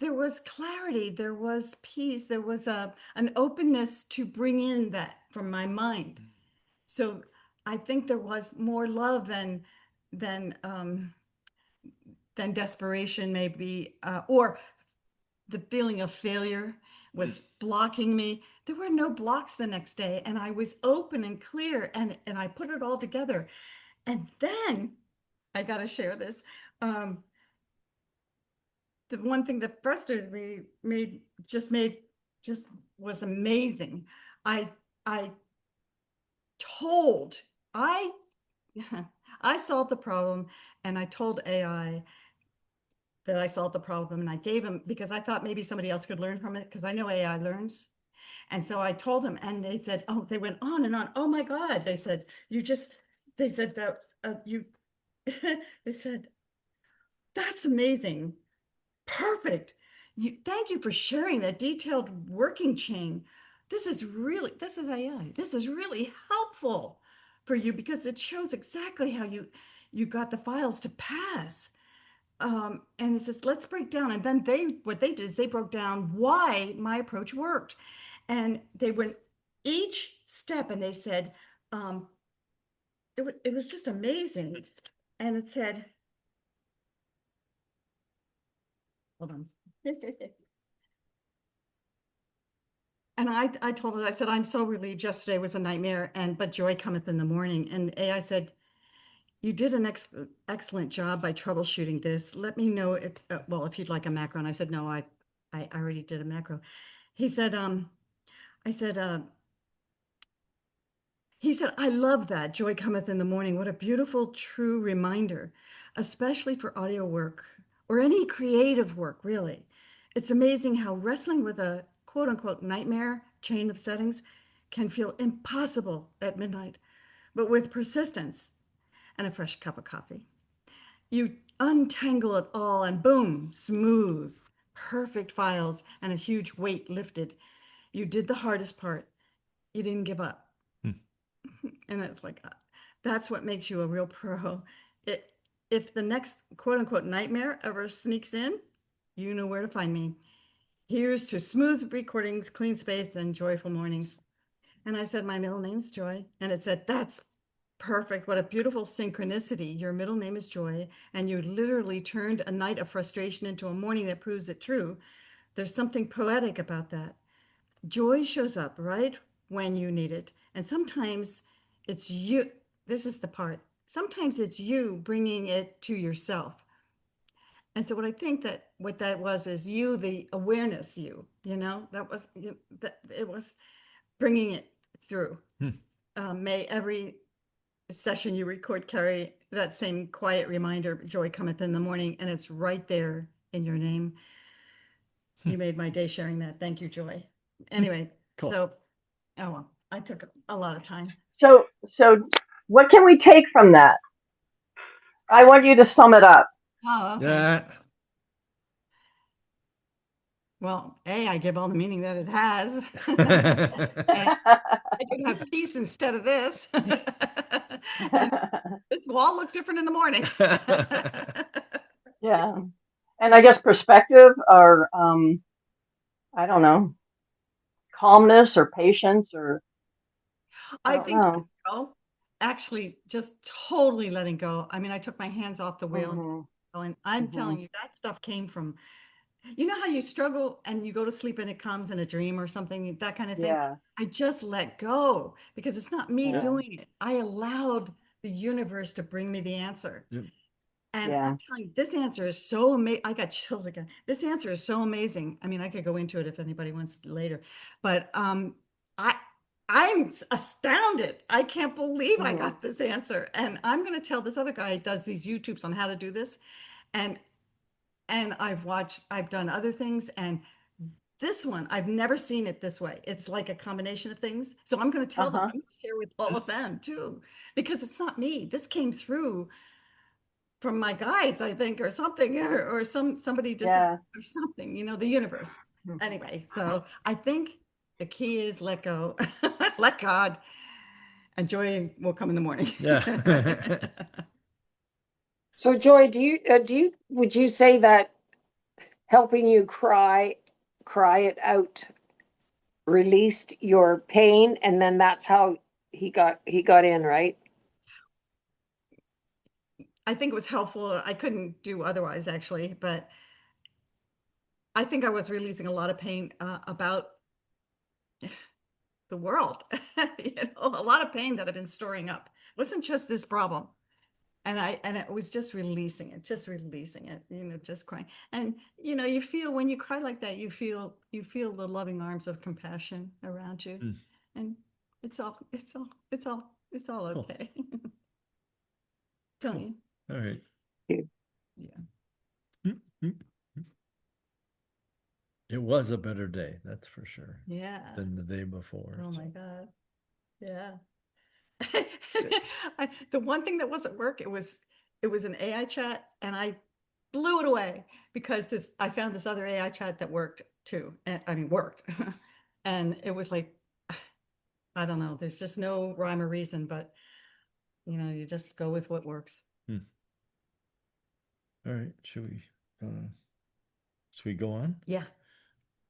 there was clarity, there was peace, there was an openness to bring in that from my mind. So I think there was more love than than desperation, maybe, or the feeling of failure was blocking me. There were no blocks the next day, and I was open and clear, and I put it all together. And then I got to share this. The one thing that frustrated me made just was amazing. I I told I I solved the problem, and I told AI that I solved the problem, and I gave him, because I thought maybe somebody else could learn from it, because I know AI learns. And so I told him, and they said, oh, they went on and on. Oh my God. They said, they said that they said, that's amazing. Perfect. Thank you for sharing that detailed working chain. This is AI. This is really helpful for you because it shows exactly how you got the files to pass. And it says, let's break down. And then what they did is they broke down why my approach worked. And they went each step and they said, it was just amazing. And it said, hold on. And I told it, I said, I'm so relieved. Yesterday was a nightmare, but joy cometh in the morning. And AI said, you did an excellent job by troubleshooting this. Let me know if, well, if you'd like a macro. And I said, no, I already did a macro. He said, I said, he said, I love that. Joy cometh in the morning. What a beautiful, true reminder, especially for audio work or any creative work, really. It's amazing how wrestling with a quote unquote nightmare chain of settings can feel impossible at midnight, but with persistence and a fresh cup of coffee, you untangle it all and boom, smooth, perfect files and a huge weight lifted. You did the hardest part. You didn't give up. And it's like, that's what makes you a real pro. If the next quote unquote nightmare ever sneaks in, you know where to find me. Here's to smooth recordings, clean space, and joyful mornings. And I said, my middle name's Joy. And it said, that's perfect. What a beautiful synchronicity. Your middle name is Joy, and you literally turned a night of frustration into a morning that proves it true. There's something poetic about that. Joy shows up right when you need it. And sometimes it's you. This is the part. Sometimes it's you bringing it to yourself. And so what I think that what that was is you, the awareness, that was, that it was bringing it through. May every session you record carry that same quiet reminder, joy cometh in the morning, and it's right there in your name. You made my day sharing that. Thank you, Joy. Anyway, Cool. so, oh well, I took a lot of time. So what can we take from that? I want you to sum it up. Oh, okay. Yeah. Well, I give all the meaning that it has. And I could have peace instead of this. And this will all look different in the morning. Yeah. And I guess perspective or I don't know, calmness or patience or I I don't think know. actually just totally letting go. I mean, I took my hands off the wheel Mm-hmm. and I'm Mm-hmm. telling you, that stuff came from, you know how you struggle and you go to sleep and it comes in a dream or something, that kind of thing. Yeah. I just let go because it's not me Yeah. doing it. I allowed the universe to bring me the answer. Yep. And Yeah. I'm telling you, this answer is so amazing. I got chills again. This answer is so amazing. I mean, I could go into it if anybody wants later, but I I'm astounded. I can't believe I Mm-hmm. got this answer. And I'm going to tell this other guy who does these YouTubes on how to do this. And I've done other things, and this one, I've never seen it this way. It's like a combination of things. So I'm going to tell them, Uh-huh. I'm going to share with all of them too, because it's not me. This came through from my guides, I think, or something, or somebody decided, Yeah. or something, you know, the universe. Anyway, so I think the key is let go, let God, and joy will come in the morning. Yeah. So Joy, would you say that helping you cry it out, released your pain, and then that's how he got in, right? I think it was helpful. I couldn't do otherwise, actually, but I think I was releasing a lot of pain about the world, you know, a lot of pain that had been storing up. It wasn't just this problem. And it was just releasing it, you know, just crying. And you know, you feel when you cry like that, you feel the loving arms of compassion around you. Mm. And it's all Cool. okay. Don't you? All right. Yeah. It was a better day, that's for sure, Yeah. than the day before. Oh so. my God. Yeah. The one thing that wasn't work, it was an AI chat, and I blew it away because I found this other AI chat that worked too. And I mean worked. And it was like, I don't know, there's just no rhyme or reason, but you know, you just go with what works. All right, should we go on? Yeah.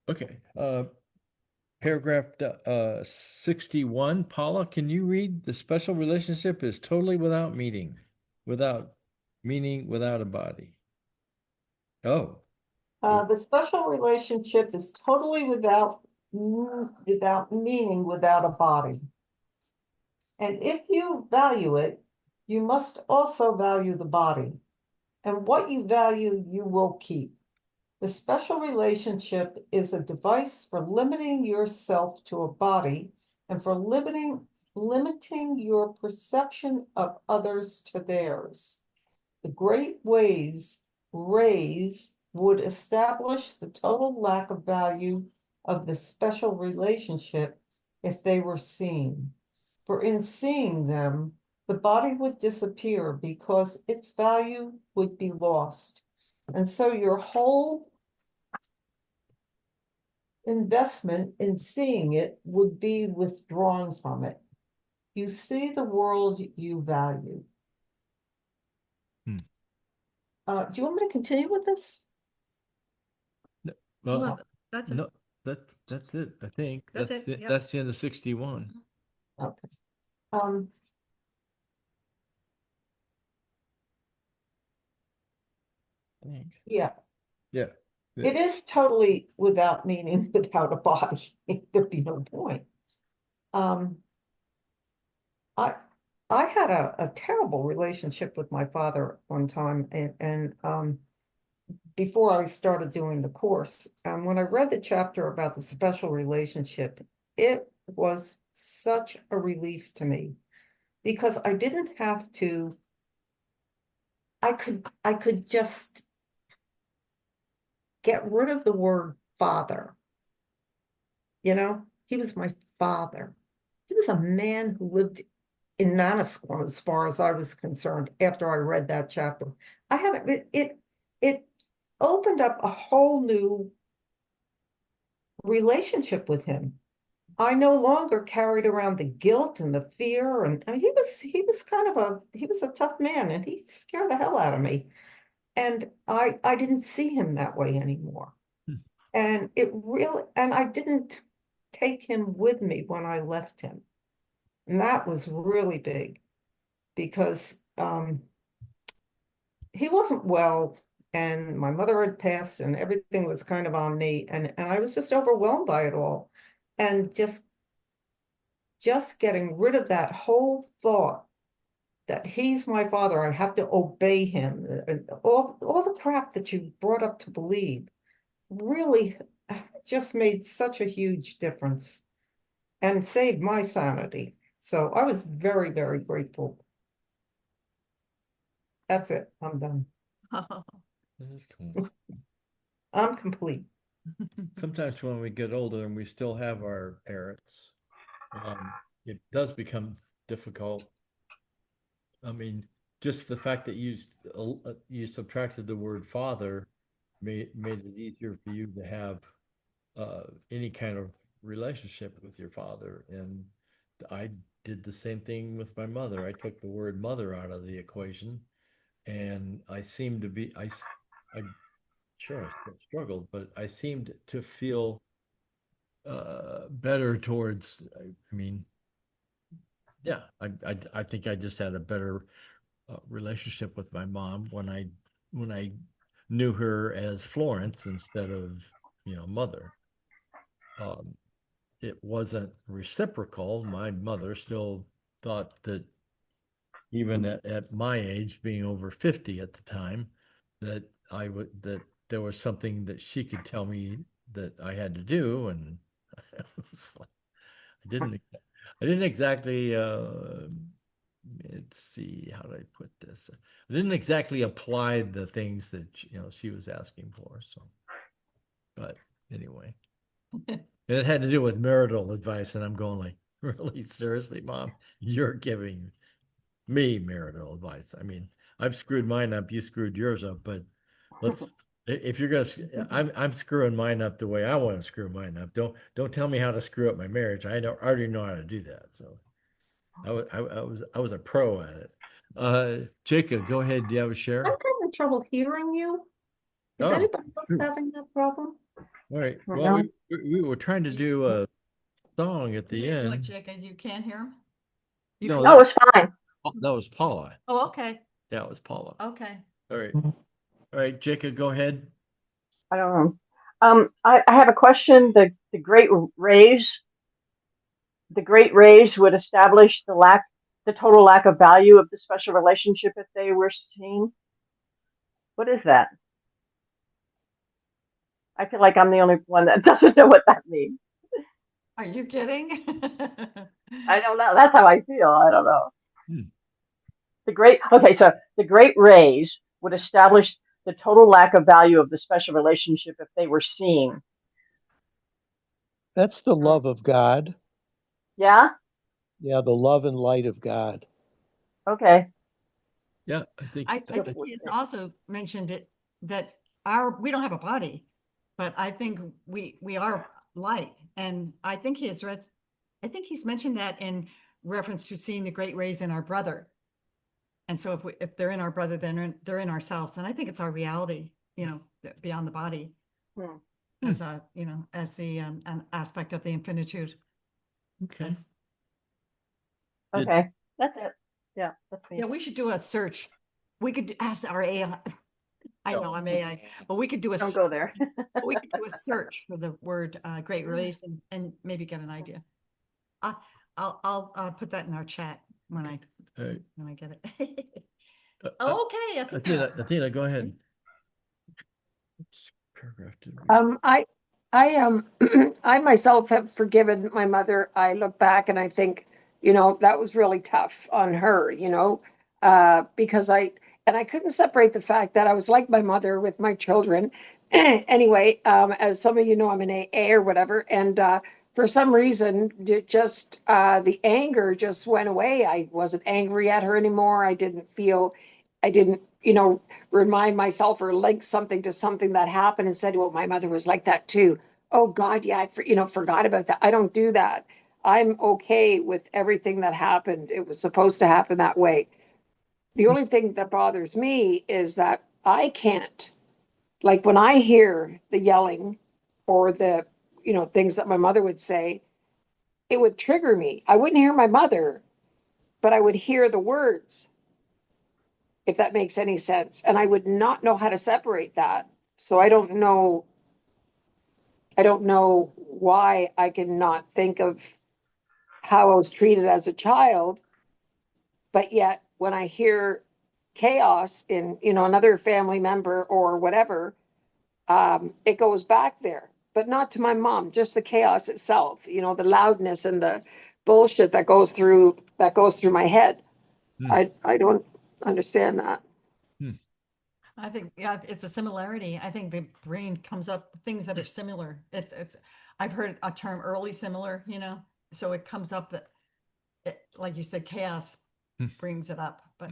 Okay. Paragraph 61. Paula, can you read? The special relationship is totally without meaning, without a body. Oh, The special relationship is totally without meaning, without a body. And if you value it, you must also value the body. And what you value, you will keep. The special relationship is a device for limiting yourself to a body and for limiting your perception of others to theirs. The great rays would establish the total lack of value of the special relationship if they were seen. For in seeing them, the body would disappear because its value would be lost. And so your whole investment in seeing it would be withdrawn from it. You see the world you value. Do you want me to continue with this? well, Well, that's no, that's it. I think That's it, yep. that's the end of 61. Okay. I think. Yeah. Yeah. It is totally without meaning, without a body. There'd be no point. I I had a terrible relationship with my father one time, and before I started doing the course, and when I read the chapter about the special relationship, it was such a relief to me because I didn't have to. I could just get rid of the word father. You know, he was my father. He was a man who lived in Manasquan, as far as I was concerned, after I read that chapter. I had it opened up a whole new relationship with him. I no longer carried around the guilt and the fear, and I mean, he was kind of he was a tough man, and he scared the hell out of me. And I didn't see him that way anymore. And I didn't take him with me when I left him. And that was really big because he wasn't well, and my mother had passed, and everything was kind of on me, and I was just overwhelmed by it all. And just getting rid of that whole thought that he's my father, I have to obey him, and all the crap that you brought up to believe really just made such a huge difference and saved my sanity. So I was very, very grateful. That's it. I'm done. That is cool. I'm complete. sometimes when we get older and we still have our parents, it does become difficult. I mean, just the fact that you subtracted the word father made it easier for you to have any kind of relationship with your father. And I did the same thing with my mother. I took the word mother out of the equation, and I seemed to be I sure I still struggled, but I seemed to feel better towards. I mean, yeah, I think I just had a better relationship with my mom when I knew her as Florence instead of mother. Um, it wasn't reciprocal. My mother still thought that even at my age, being over 50 at the time, that that there was something that she could tell me that I had to do, and I was like, I didn't I didn't exactly let's see, how did I put this? I didn't exactly apply the things that she was asking for. So, but anyway, and it had to do with marital advice, and I'm going like, really seriously, Mom, you're giving me marital advice. I mean, I've screwed mine up, you screwed yours up, but let's if you're gonna, I'm screwing mine up the way I want to screw mine up. Don't tell me how to screw up my marriage. I already know how to do that. So I was a pro at it. Jacob, go ahead. Do you have a I'm share? having trouble hearing you. Is Oh, anybody else having that problem? all right. Well, No. we were trying to do a song at the What, end. Jacob, you can't hear him? You No, can- No, it's fine. that was Paula. Oh, okay, Yeah, it was Paula. okay. All right. All right, Jacob, go ahead. I don't know. I have a question. The great raise would establish the total lack of value of the special relationship if they were seen. What is that? I feel like I'm the only one that doesn't know what that means. Are you kidding? I don't know. That's how I feel. I don't know. Hmm. So the great raise would establish the total lack of value of the special relationship if they were seen. That's the love of God. Yeah? Yeah, the love and light of God. Okay. Yeah, I think I think he has also mentioned it that we don't have a body, but I think we are light, and I think I think he's mentioned that in reference to seeing the great rays in our brother. And so if they're in our brother, then they're in ourselves, and I think it's our reality, beyond the body, Hmm. as as the an aspect of the infinitude. okay. As- Okay. That's it. Yeah, that's me. yeah, we should do a search. We could ask our AI. I know I'm AI, but we could do Don't go there. we could do a search for the word great race and maybe get an idea. I'll put that in our chat when I All right. get it. Okay, I think Athena, go ahead. Which paragraph did we? I I myself have forgiven my mother. I look back and I think, that was really tough on her, because I couldn't separate the fact that I was like my mother with my children. Anyway, as some of you know, I'm an AA or whatever, and for some reason, the anger just went away. I wasn't angry at her anymore. I didn't, remind myself or link something to something that happened and said, well, my mother was like that too. Oh God, yeah, forgot about that. I don't do that. I'm okay with everything that happened. It was supposed to happen that way. The only thing that bothers me is that I can't, like when I hear the yelling or the, things that my mother would say, it would trigger me. I wouldn't hear my mother, but I would hear the words, if that makes any sense. And I would not know how to separate that. So I don't know why I cannot think of how I was treated as a child, but yet when I hear chaos in, another family member or whatever, it goes back there, but not to my mom, just the chaos itself, the loudness and the bullshit that goes through my head. Hmm. I don't understand that. Hmm. I think, yeah, it's a similarity. I think the brain comes up with things that are similar. I've heard a term early similar, so it comes up that, like you said, chaos brings it up. But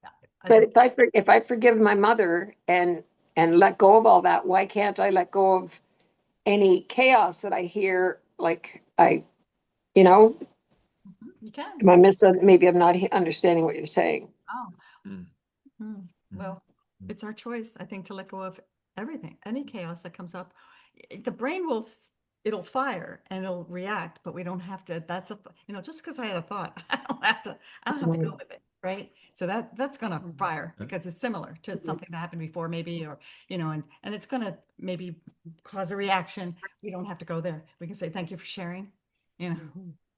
yeah, I But think, if I forgive my mother and let go of all that, why can't I let go of any chaos that I hear? Like you can. am I maybe I'm not understanding what you're saying. Oh, well, it's our choice, I think, to let go of everything, any chaos that comes up. The brain it'll fire and it'll react, but we don't have to. Just because I had a thought, I don't have to go with it, right? So that's gonna fire because it's similar to something that happened before, maybe, or and it's gonna maybe cause a reaction. We don't have to go there. We can say thank you for sharing.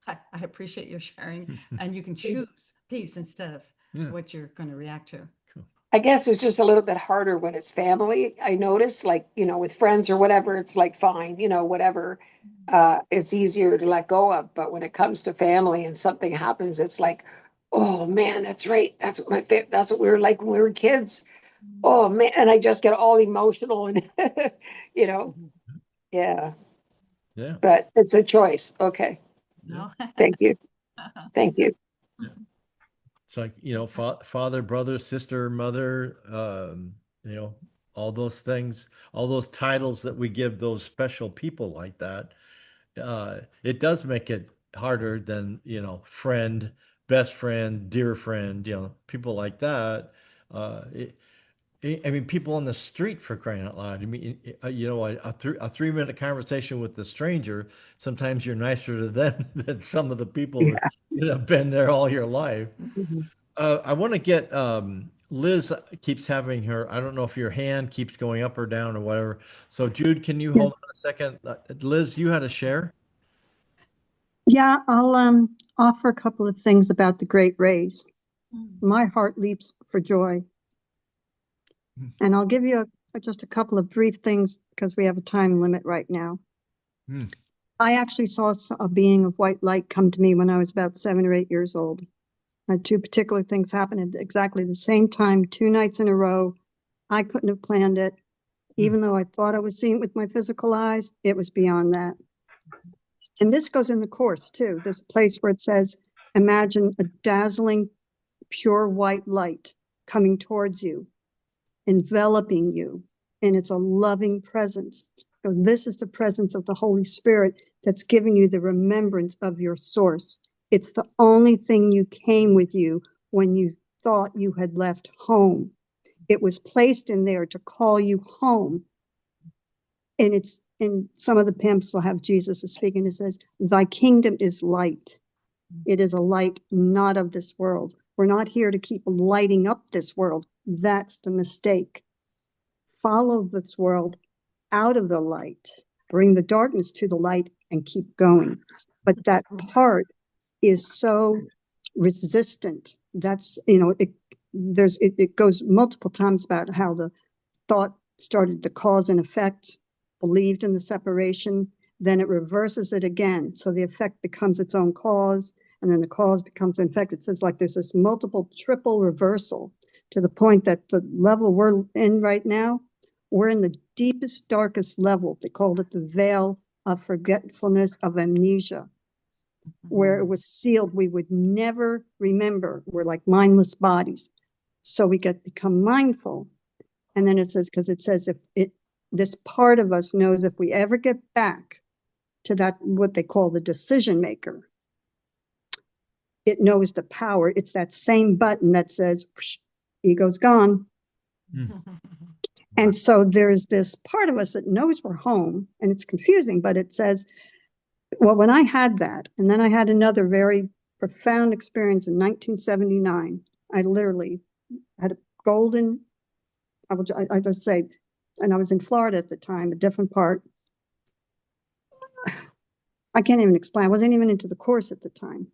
I appreciate your sharing, and you can choose peace instead of what you're going to react to. I guess it's just a little bit harder when it's family. I notice, like, with friends or whatever, it's like fine, whatever. It's easier to let go of. But when it comes to family and something happens, it's like, oh man, that's right. That's what we were like when we were kids. Oh man, and I just get all emotional and yeah. Yeah. But it's a choice. Okay. No. Thank you. Thank you. Yeah. It's like, father, brother, sister, mother, all those things, all those titles that we give those special people like that. It does make it harder than, friend, best friend, dear friend, people like that. I mean, people on the street, for crying out loud. I mean, a 3 minute conversation with the stranger, sometimes you're nicer to them than some of the people that have been there all your life. I want to get Liz keeps having her. I don't know if your hand keeps going up or down or whatever. So Jude, can you hold on a second? Liz, you had a share. Yeah, I'll offer a couple of things about the great raise. My heart leaps for joy. And I'll give you just a couple of brief things because we have a time limit right now. I actually saw a being of white light come to me when I was about 7 or 8 years old. I had two particular things happen at exactly the same time, 2 nights in a row. I couldn't have planned it. Even though I thought I was seeing it with my physical eyes, it was beyond that. And this goes in the course too. There's a place where it says, imagine a dazzling, pure white light coming towards you, enveloping you, and it's a loving presence. So this is the presence of the Holy Spirit that's giving you the remembrance of your source. It's the only thing you came with you when you thought you had left home. It was placed in there to call you home. And some of the pimps will have Jesus speaking. It says, thy kingdom is light. It is a light not of this world. We're not here to keep lighting up this world. That's the mistake. Follow this world out of the light. Bring the darkness to the light and keep going. But that part is so resistant. That's, it goes multiple times about how the thought started the cause and effect, believed in the separation, then it reverses it again. So the effect becomes its own cause, and then the cause becomes an effect. It says like there's this multiple triple reversal to the point that the level we're in right now, we're in the deepest, darkest level. They called it the veil of forgetfulness of amnesia, where it was sealed. We would never remember. We're like mindless bodies. So we become mindful. And then it says, because it says this part of us knows if we ever get back to that, what they call the decision maker, it knows the power. It's that same button that says, ego's gone. And so there's this part of us that knows we're home, and it's confusing, but it says, well, when I had that, and then I had another very profound experience in 1979, I literally had a golden, I just say, and I was in Florida at the time, a different part. I can't even explain. I wasn't even into the course at the time.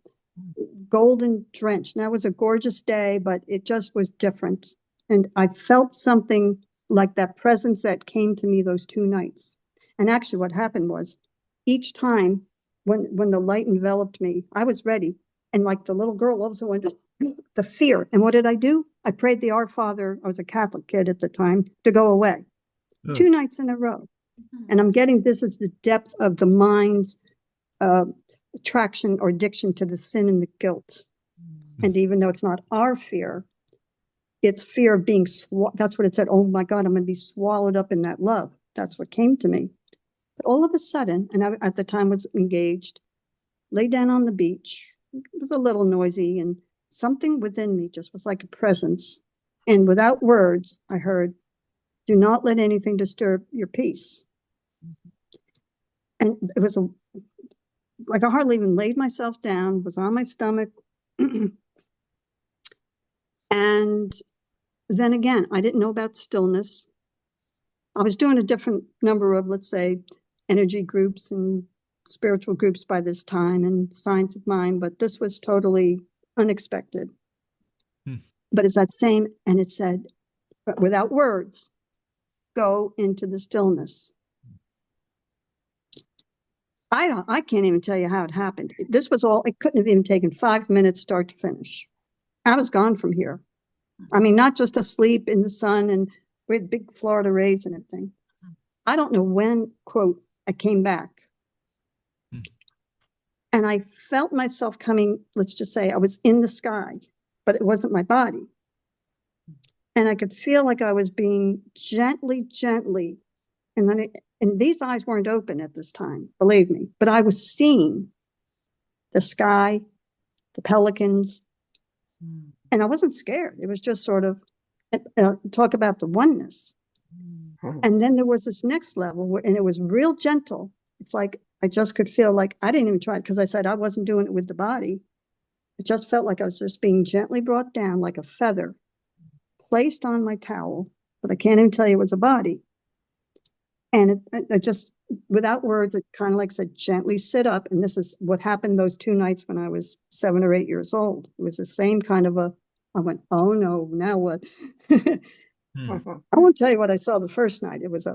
Golden drenched. Now it was a gorgeous day, but it just was different. And I felt something like that presence that came to me those 2 nights. And actually what happened was each time when the light enveloped me, I was ready. And like the little girl also went, the fear. And what did I do? I prayed the Our Father, I was a Catholic kid at the time, to go away. Ugh. 2 nights in a row. And I'm getting, this is the depth of the mind's attraction or addiction to the sin and the guilt. And even though it's not our fear, it's fear of being, that's what it said. Oh my God, I'm going to be swallowed up in that love. That's what came to me. But all of a sudden, and I, at the time was engaged, lay down on the beach. It was a little noisy, and something within me just was like a presence. And without words, I heard, do not let anything disturb your peace. And it was like I hardly even laid myself down, was on my stomach. And then again, I didn't know about stillness. I was doing a different number of, let's say, energy groups and spiritual groups by this time and Science of Mind, but this was totally unexpected. But it's that same, and it said, but without words, go into the stillness. I can't even tell you how it happened. This was all, it couldn't have even taken 5 minutes start to finish. I was gone from here. I mean, not just asleep in the sun, and we had big Florida rays and everything. I don't know when, quote, I came back. And I felt myself coming, let's just say I was in the sky, but it wasn't my body. And I could feel like I was being gently, and then and these eyes weren't open at this time, believe me, but I was seeing the sky, the pelicans, and I wasn't scared. It was just sort of talk about the oneness. And then there was this next level, and it was real gentle. It's like I just could feel like I didn't even try it because I said I wasn't doing it with the body. It just felt like I was just being gently brought down like a feather, placed on my towel, but I can't even tell you it was a body. And it just, without words, it kind of like said, gently sit up. And this is what happened those 2 nights when I was 7 or 8 years old. It was the same kind of I went, oh no, now what? I won't tell you what I saw the first night. It was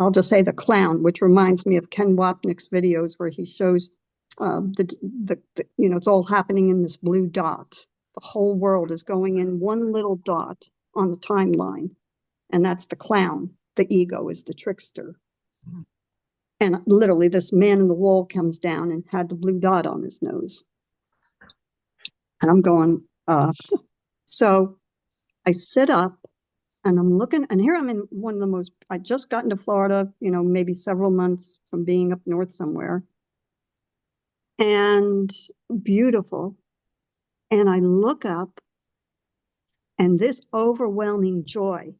I'll just say the clown, which reminds me of Ken Wapnick's videos where he shows it's all happening in this blue dot. The whole world is going in one little dot on the timeline. And that's the clown. The ego is the trickster. And literally this man in the wall comes down and had the blue dot on his nose. And I'm going, so I sit up and I'm looking, and here I'm in one of the most, I just got into Florida, maybe several months from being up north somewhere. And beautiful. And I look up, and this overwhelming joy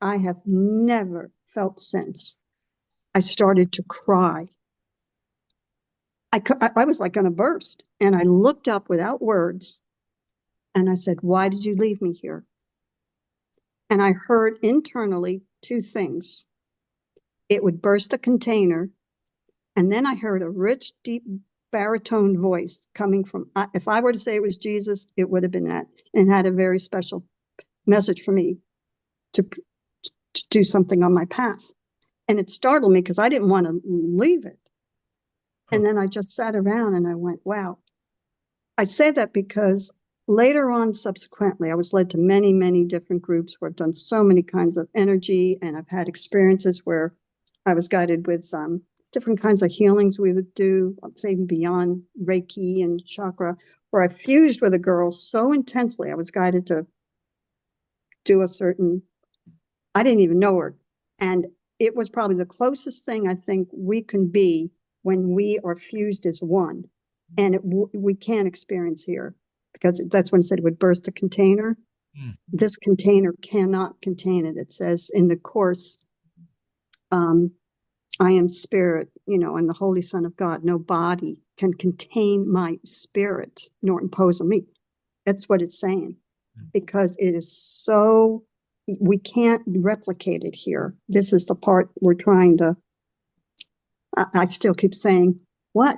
I have never felt since. I started to cry. I was like going to burst. And I looked up without words and I said, why did you leave me here? And I heard internally 2 things. It would burst the container. And then I heard a rich, deep baritone voice coming from, if I were to say it was Jesus, it would have been that, and had a very special message for me to do something on my path. And it startled me because I didn't want to leave it. And then I just sat around and I went, wow. I say that because later on, subsequently, I was led to many, many different groups where I've done so many kinds of energy, and I've had experiences where I was guided with different kinds of healings we would do, I'd say beyond Reiki and chakra, where I fused with a girl so intensely. I was guided to do a certain, I didn't even know her. And it was probably the closest thing I think we can be when we are fused as one. And we can't experience here, because that's when it said it would burst the container. This container cannot contain it. It says in the Course, I am spirit, and the Holy Son of God. No body can contain my spirit nor impose on me. That's what it's saying, because it is so, we can't replicate it here. This is the part we're trying to, I still keep saying, what?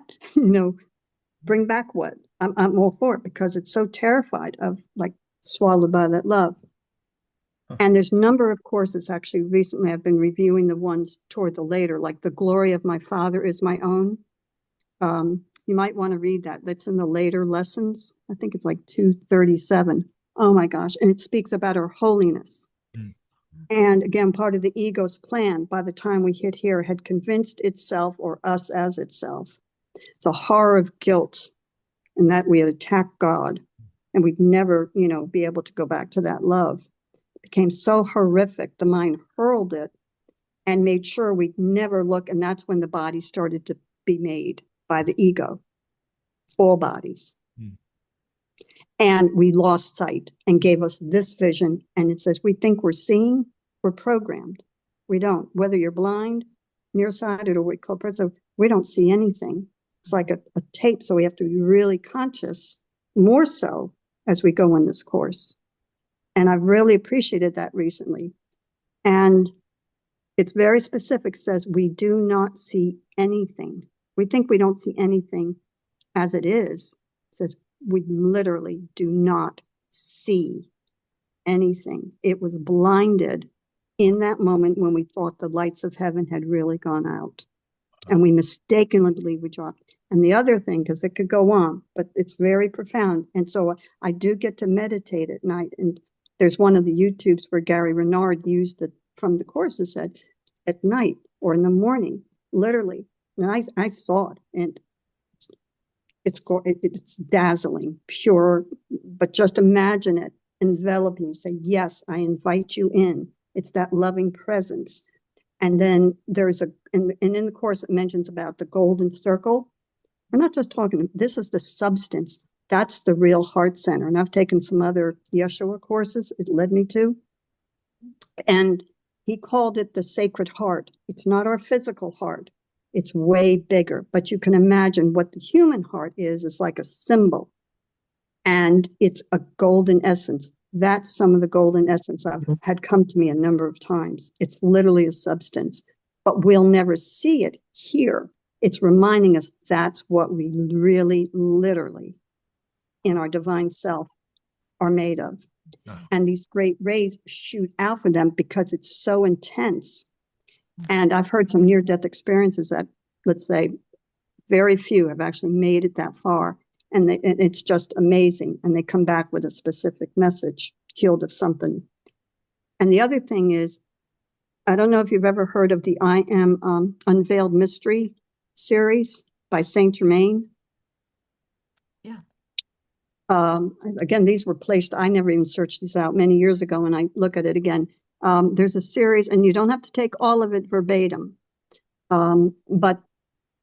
Bring back what? I'm all for it, because it's so terrified of like swallowed by that love. And there's a number of courses, actually recently I've been reviewing the ones toward the later, like The Glory of My Father is My Own. You might want to read that. That's in the later lessons. I think it's like 237. Oh my gosh. And it speaks about her holiness. Mm. And again, part of the ego's plan, by the time we hit here, had convinced itself or us as itself, the horror of guilt, and that we had attacked God and we'd never, be able to go back to that love. It became so horrific. The mind hurled it and made sure we'd never look. And that's when the body started to be made by the ego, all bodies. Mm. And we lost sight and gave us this vision. And it says, we think we're seeing, we're programmed. We don't. Whether you're blind, nearsighted, or we call person, we don't see anything. It's like a tape. So we have to be really conscious, more so as we go in this course. And I've really appreciated that recently. And it's very specific, says we do not see anything. We think we don't see anything as it is. It says we literally do not see anything. It was blinded in that moment when we thought the lights of heaven had really gone out. And we mistakenly believe we dropped. And the other thing, because it could go on, but it's very profound. And so I do get to meditate at night. And there's one of the YouTubes where Gary Renard used it from the course and said, at night or in the morning, literally. And I saw it, and it's dazzling, pure, but just imagine it enveloping you. Say, yes, I invite you in. It's that loving presence. And then there's and in the course it mentions about the golden circle. We're not just talking, this is the substance. That's the real heart center. And I've taken some other Yeshua courses it led me to. And he called it the sacred heart. It's not our physical heart. It's way bigger. But you can imagine what the human heart is like a symbol. And it's a golden essence. That's some of the golden essence I've had come to me a number of times. It's literally a substance, but we'll never see it here. It's reminding us that's what we really, literally, in our divine self, are made of. Wow. And these great rays shoot out for them because it's so intense. And I've heard some near-death experiences that, let's say, very few have actually made it that far. And it's just amazing. And they come back with a specific message, healed of something. And the other thing is, I don't know if you've ever heard of the I Am Unveiled Mystery series by Saint Germain. Yeah. Again, these were placed, I never even searched these out many years ago, and I look at it again. There's a series, and you don't have to take all of it verbatim. But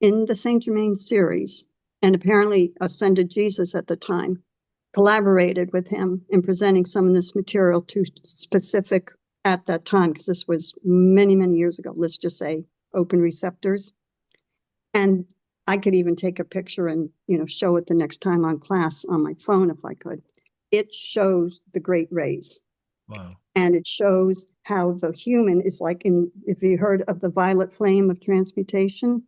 in the Saint Germain series, and apparently Ascended Jesus at the time collaborated with him in presenting some of this material to specific at that time, because this was many, many years ago, let's just say open receptors. And I could even take a picture and, show it the next time on class on my phone if I could. It shows the great rays. Wow. And it shows how the human is like if you heard of the violet flame of transmutation.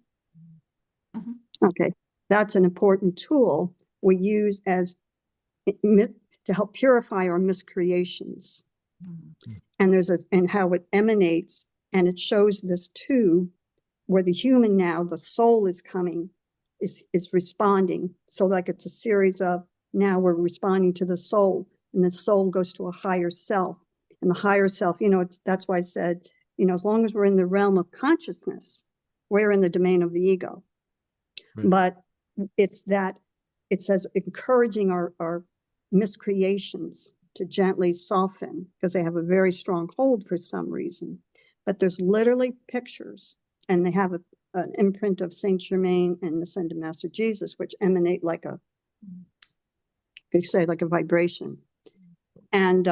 Mm-hmm. Okay. That's an important tool we use as to help purify our miscreations. Mm-hmm. And and how it emanates, and it shows this tube where the human now, the soul is coming, is responding. So like it's a series of, now we're responding to the soul, and the soul goes to a higher self. And the higher self, that's why I said, as long as we're in the realm of consciousness, we're in the domain of the ego. Right. But it's that, it says encouraging our miscreations to gently soften, because they have a very strong hold for some reason. But there's literally pictures, and they have an imprint of Saint Germain and Ascended Master Jesus, which emanate like like a vibration. And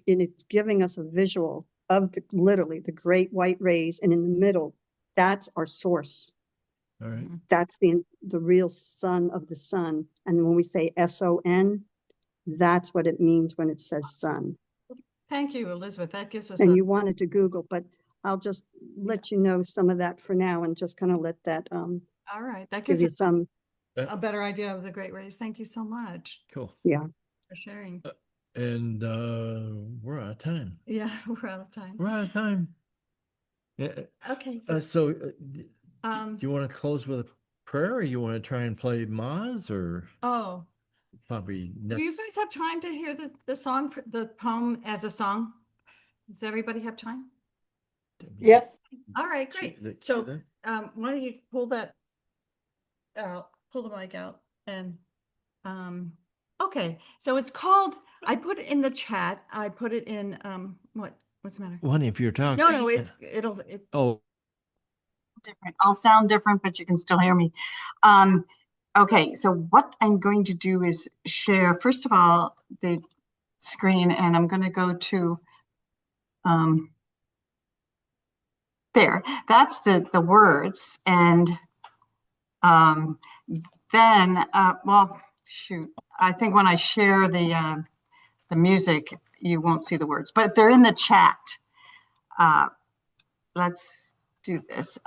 it's giving us a visual of literally the great white rays, and in the middle, that's our source. All right. That's the real sun of the sun. And when we say SON, that's what it means when it says sun. Thank you, Elizabeth. That gives us. And you wanted to Google, but I'll just let you know some of that for now, and just kind of let that all right. That give gives you us some a better idea of the great rays. Thank you so much. Cool. Yeah. For sharing. And we're out of time. Yeah, we're out of time. We're out of time. Yeah. Okay. So do you want to close with a prayer, or you want to try and play Maz, or? Oh, probably Do you next. guys have time to hear the song, the poem as a song? Does everybody have time? Yep. All right, great. So, why don't you pull that out, pull the mic out and, okay. So it's called, I put it in the chat. I put it in, what's the matter? One, if you're talking. No, Oh, different. I'll sound different, but you can still hear me. Okay, so what I'm going to do is share, first of all, the screen, and I'm going to go to there. That's the words, and then, well, shoot, I think when I share the music, you won't see the words, but they're in the chat. Let's do this.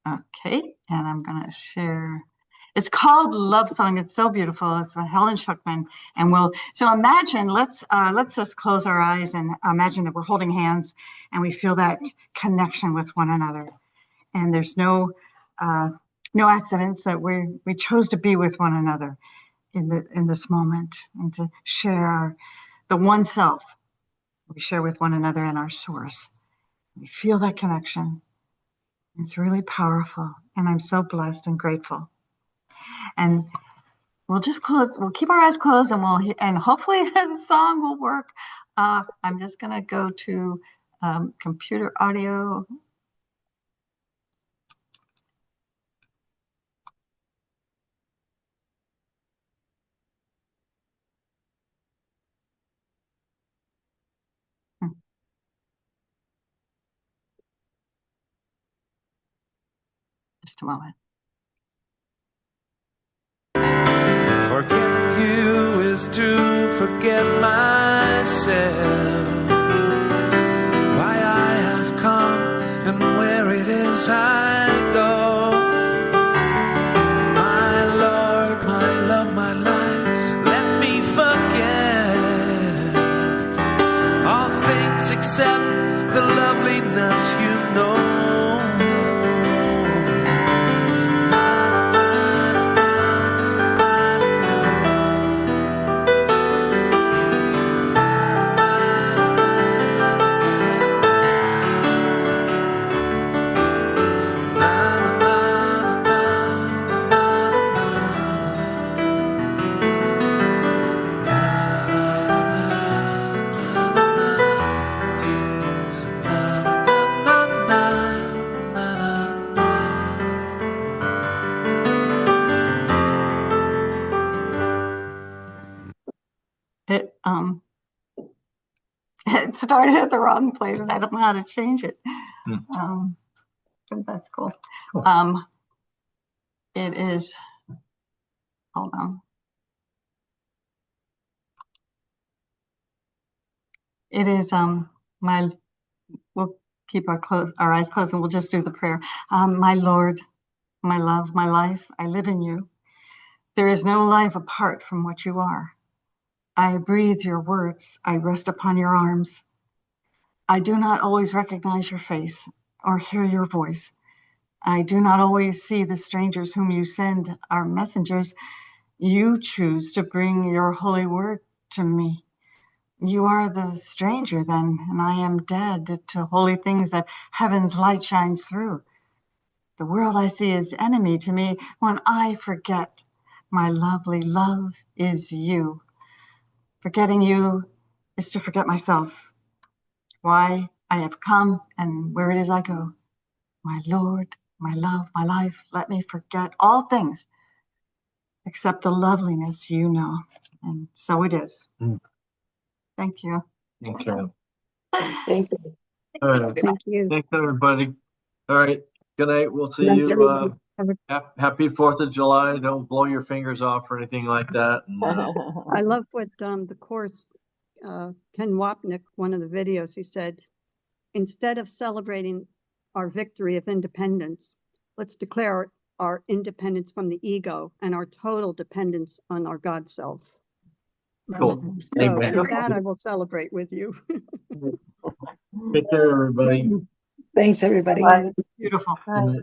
Okay, and I'm gonna share. It's called Love Song. It's so beautiful. It's by Helen Schuckman. And so imagine, let's just close our eyes and imagine that we're holding hands and we feel that connection with one another. And there's no accidents, that we chose to be with one another in this moment and to share the one self we share with one another in our source. We feel that connection. It's really powerful, and I'm so blessed and grateful. And we'll just close. We'll keep our eyes closed, and hopefully the song will work. I'm just gonna go to computer audio. Just a moment. Forget you is to forget myself. Why I have come and where it is I go. My Lord, my love, my life, let me forget all things except the loveliness you know. It started at the wrong place, and I don't know how to change it. But that's cool. It is. Hold on. It is we'll keep our eyes closed, and we'll just do the prayer. My Lord, my love, my life, I live in you. There is no life apart from what you are. I breathe your words. I rest upon your arms. I do not always recognize your face or hear your voice. I do not always see the strangers whom you send, our messengers. You choose to bring your holy word to me. You are the stranger then, and I am dead to holy things that heaven's light shines through. The world I see is enemy to me when I forget my lovely love is you. Forgetting you is to forget myself, why I have come and where it is I go. My Lord, my love, my life, let me forget all things except the loveliness you know. And so it is. Thank you. okay. Thank you. All right. Thank you. Thanks, everybody. All right. Good night. We'll see That's you. Have Happy 4th of July. Don't blow your fingers off or anything like that. And, I love what the course, Ken Wapnick, one of the videos, he said, instead of celebrating our victory of independence, let's declare our independence from the ego and our total dependence on our God self. cool. So Amen. with that, I will celebrate with you. Take care, everybody. Thanks, everybody. Bye. Beautiful. Good night.